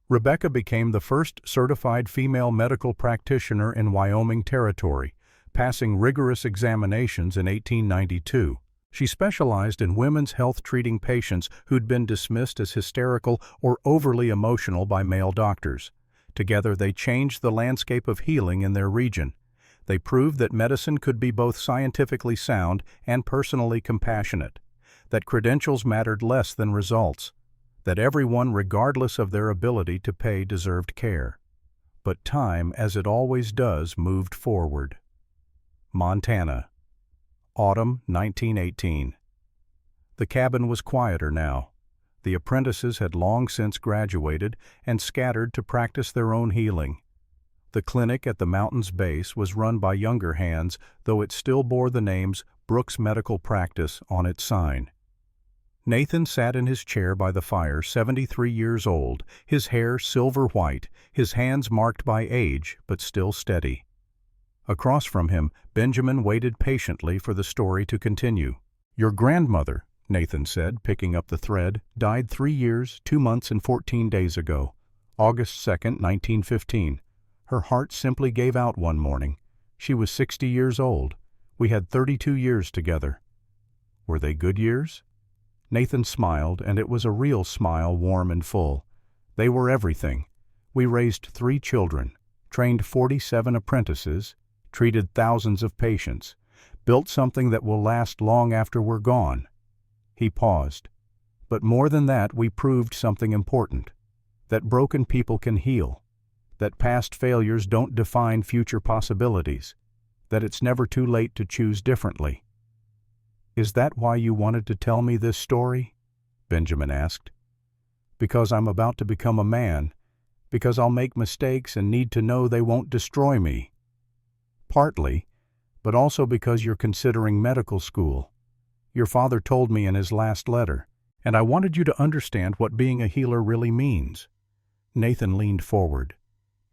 [SPEAKER 1] Rebecca became the first certified female medical practitioner in Wyoming Territory, passing rigorous examinations in 1892. She specialized in women's health, treating patients who'd been dismissed as hysterical or overly emotional by male doctors. Together they changed the landscape of healing in their region. They proved that medicine could be both scientifically sound and personally compassionate, that credentials mattered less than results, that everyone, regardless of their ability to pay, deserved care. But time, as it always does, moved forward. Montana. Autumn 1918. The cabin was quieter now. The apprentices had long since graduated and scattered to practice their own healing. The clinic at the mountain's base was run by younger hands, though it still bore the names Brooks Medical Practice on its sign. Nathan sat in his chair by the fire, 73 years old, his hair silver white, his hands marked by age, but still steady. Across from him, Benjamin waited patiently for the story to continue. "Your grandmother," Nathan said, picking up the thread, "died 3 years, 2 months and 14 days ago, August 2nd, 1915. Her heart simply gave out one morning. She was 60 years old. We had 32 years together." "Were they good years?" Nathan smiled, and it was a real smile, warm and full. "They were everything. We raised 3 children, trained 47 apprentices, treated thousands of patients, built something that will last long after we're gone." He paused. "But more than that, we proved something important, that broken people can heal, that past failures don't define future possibilities, that it's never too late to choose differently." "Is that why you wanted to tell me this story?" Benjamin asked. "Because I'm about to become a man, because I'll make mistakes and need to know they won't destroy me." "Partly, but also because you're considering medical school. Your father told me in his last letter, and I wanted you to understand what being a healer really means." Nathan leaned forward.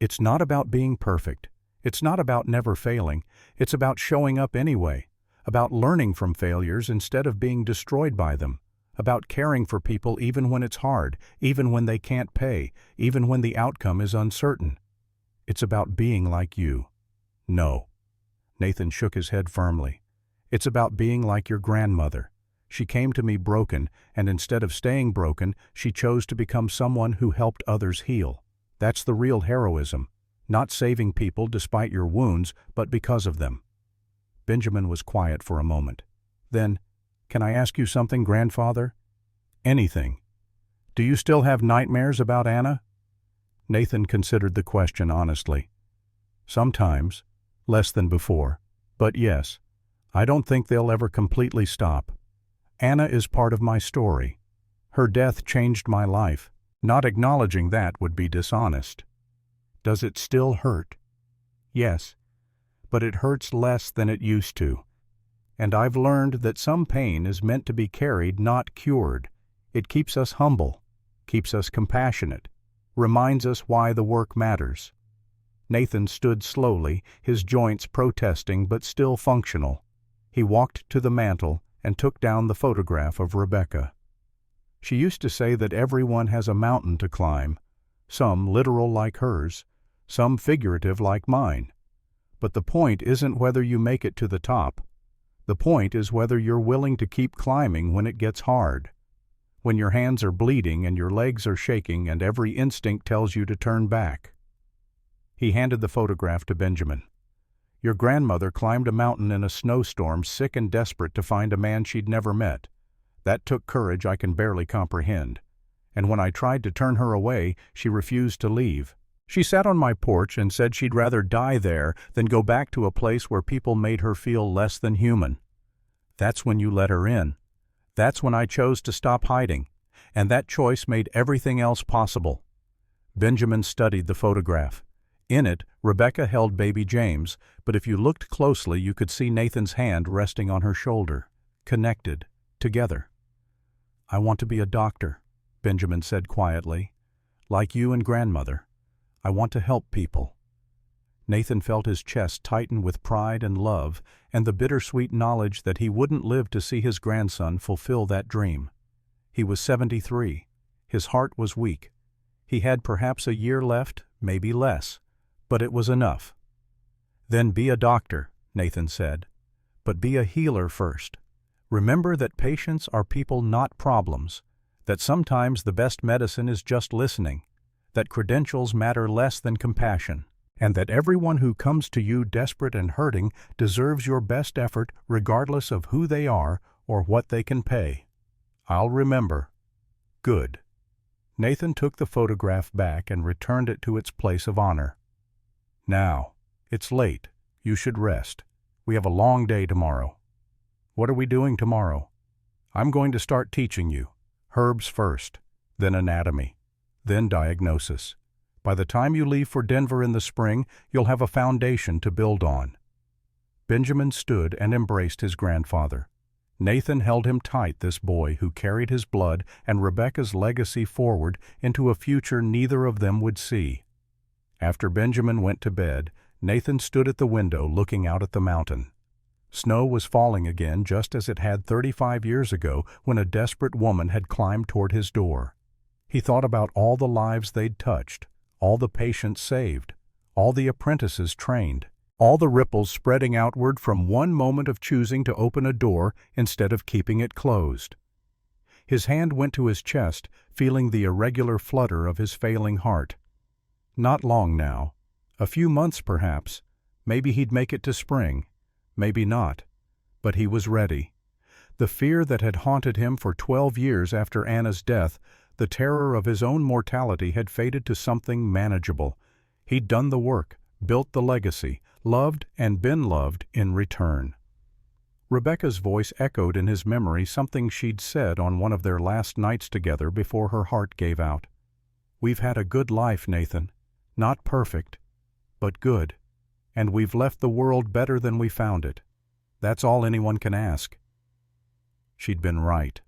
[SPEAKER 1] "It's not about being perfect. It's not about never failing. It's about showing up anyway, about learning from failures instead of being destroyed by them, about caring for people even when it's hard, even when they can't pay, even when the outcome is uncertain. It's about being like you." "No." Nathan shook his head firmly. "It's about being like your grandmother. She came to me broken, and instead of staying broken, she chose to become someone who helped others heal. That's the real heroism, not saving people despite your wounds, but because of them." Benjamin was quiet for a moment. Then, "Can I ask you something, grandfather?" "Anything. Do you still have nightmares about Anna?" Nathan considered the question honestly. "Sometimes. Less than before. But yes, I don't think they'll ever completely stop. Anna is part of my story. Her death changed my life. Not acknowledging that would be dishonest. Does it still hurt? Yes, but it hurts less than it used to. And I've learned that some pain is meant to be carried, not cured. It keeps us humble, keeps us compassionate, reminds us why the work matters. Nathan stood slowly, his joints protesting but still functional. He walked to the mantel and took down the photograph of Rebecca. She used to say that everyone has a mountain to climb, some literal like hers, some figurative like mine. But the point isn't whether you make it to the top. The point is whether you're willing to keep climbing when it gets hard. When your hands are bleeding and your legs are shaking and every instinct tells you to turn back. He handed the photograph to Benjamin. Your grandmother climbed a mountain in a snowstorm, sick and desperate to find a man she'd never met. That took courage I can barely comprehend. And when I tried to turn her away, she refused to leave. She sat on my porch and said she'd rather die there than go back to a place where people made her feel less than human. That's when you let her in. That's when I chose to stop hiding, and that choice made everything else possible. Benjamin studied the photograph. In it, Rebecca held baby James, but if you looked closely you could see Nathan's hand resting on her shoulder, connected, together. I want to be a doctor, Benjamin said quietly. Like you and grandmother. I want to help people. Nathan felt his chest tighten with pride and love and the bittersweet knowledge that he wouldn't live to see his grandson fulfill that dream. He was 73. His heart was weak. He had perhaps a year left, maybe less, but it was enough. Then be a doctor, Nathan said, but be a healer first. Remember that patients are people, not problems, that sometimes the best medicine is just listening, that credentials matter less than compassion, and that everyone who comes to you desperate and hurting deserves your best effort regardless of who they are or what they can pay. I'll remember. Good. Nathan took the photograph back and returned it to its place of honor. Now, it's late. You should rest. We have a long day tomorrow. What are we doing tomorrow? I'm going to start teaching you. Herbs first, then anatomy, then diagnosis. By the time you leave for Denver in the spring, you'll have a foundation to build on. Benjamin stood and embraced his grandfather. Nathan held him tight, this boy who carried his blood and Rebecca's legacy forward into a future neither of them would see. After Benjamin went to bed, Nathan stood at the window looking out at the mountain. Snow was falling again just as it had 35 years ago when a desperate woman had climbed toward his door. He thought about all the lives they'd touched, all the patients saved, all the apprentices trained, all the ripples spreading outward from one moment of choosing to open a door instead of keeping it closed. His hand went to his chest, feeling the irregular flutter of his failing heart. Not long now. A few months perhaps. Maybe he'd make it to spring. Maybe not. But he was ready. The fear that had haunted him for 12 years after Anna's death, the terror of his own mortality, had faded to something manageable. He'd done the work, built the legacy, loved and been loved in return. Rebecca's voice echoed in his memory something she'd said on one of their last nights together before her heart gave out. We've had a good life, Nathan. Not perfect, but good. And we've left the world better than we found it. That's all anyone can ask. She'd been right.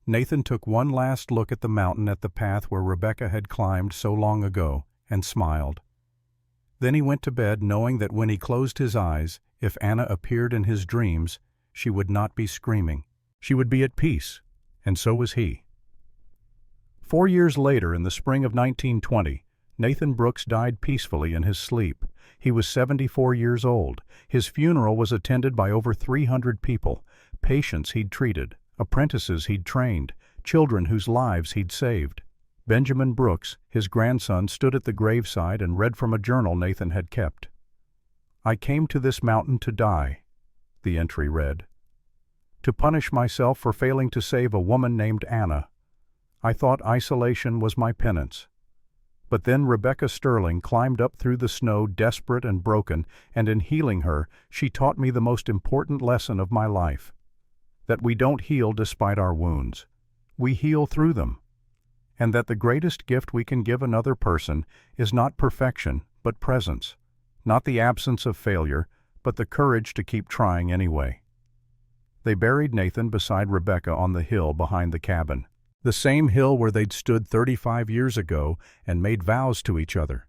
[SPEAKER 1] Nathan took one last look at the mountain, at the path where Rebecca had climbed so long ago, and smiled. Then he went to bed knowing that when he closed his eyes, if Anna appeared in his dreams, she would not be screaming. She would be at peace, and so was he. 4 years later, in the spring of 1920, Nathan Brooks died peacefully in his sleep. He was 74 years old. His funeral was attended by over 300 people, patients he'd treated, apprentices he'd trained, children whose lives he'd saved. Benjamin Brooks, his grandson, stood at the graveside and read from a journal Nathan had kept. I came to this mountain to die, the entry read. To punish myself for failing to save a woman named Anna. I thought isolation was my penance. But then Rebecca Sterling climbed up through the snow, desperate and broken, and in healing her, she taught me the most important lesson of my life. that we don't heal despite our wounds. We heal through them. And that the greatest gift we can give another person is not perfection, but presence. Not the absence of failure, but the courage to keep trying anyway. They buried Nathan beside Rebecca on the hill behind the cabin. The same hill where they'd stood 35 years ago and made vows to each other.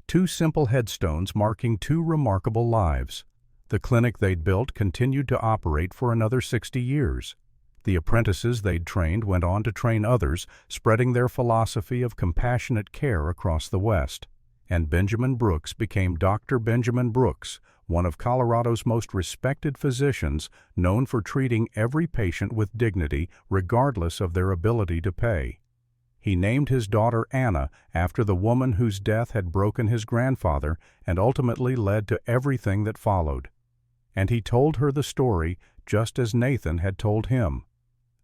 [SPEAKER 1] 2 simple headstones marking 2 remarkable lives. The clinic they'd built continued to operate for another 60 years. The apprentices they'd trained went on to train others, spreading their philosophy of compassionate care across the West. And Benjamin Brooks became Dr. Benjamin Brooks, one of Colorado's most respected physicians, known for treating every patient with dignity regardless of their ability to pay. He named his daughter Anna after the woman whose death had broken his grandfather and ultimately led to everything that followed. And he told her the story just as Nathan had told him,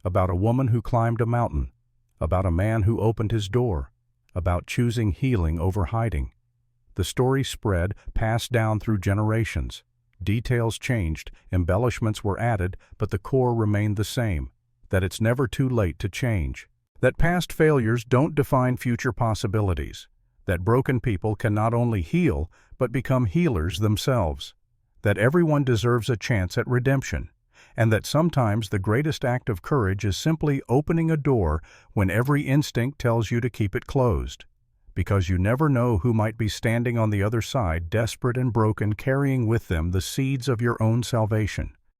[SPEAKER 1] about a woman who climbed a mountain, about a man who opened his door, about choosing healing over hiding. The story spread, passed down through generations. Details changed, embellishments were added, but the core remained the same, that it's never too late to change. That past failures don't define future possibilities. That broken people can not only heal, but become healers themselves. That everyone deserves a chance at redemption. And that sometimes the greatest act of courage is simply opening a door when every instinct tells you to keep it closed. Because you never know who might be standing on the other side, desperate and broken, carrying with them the seeds of your own salvation.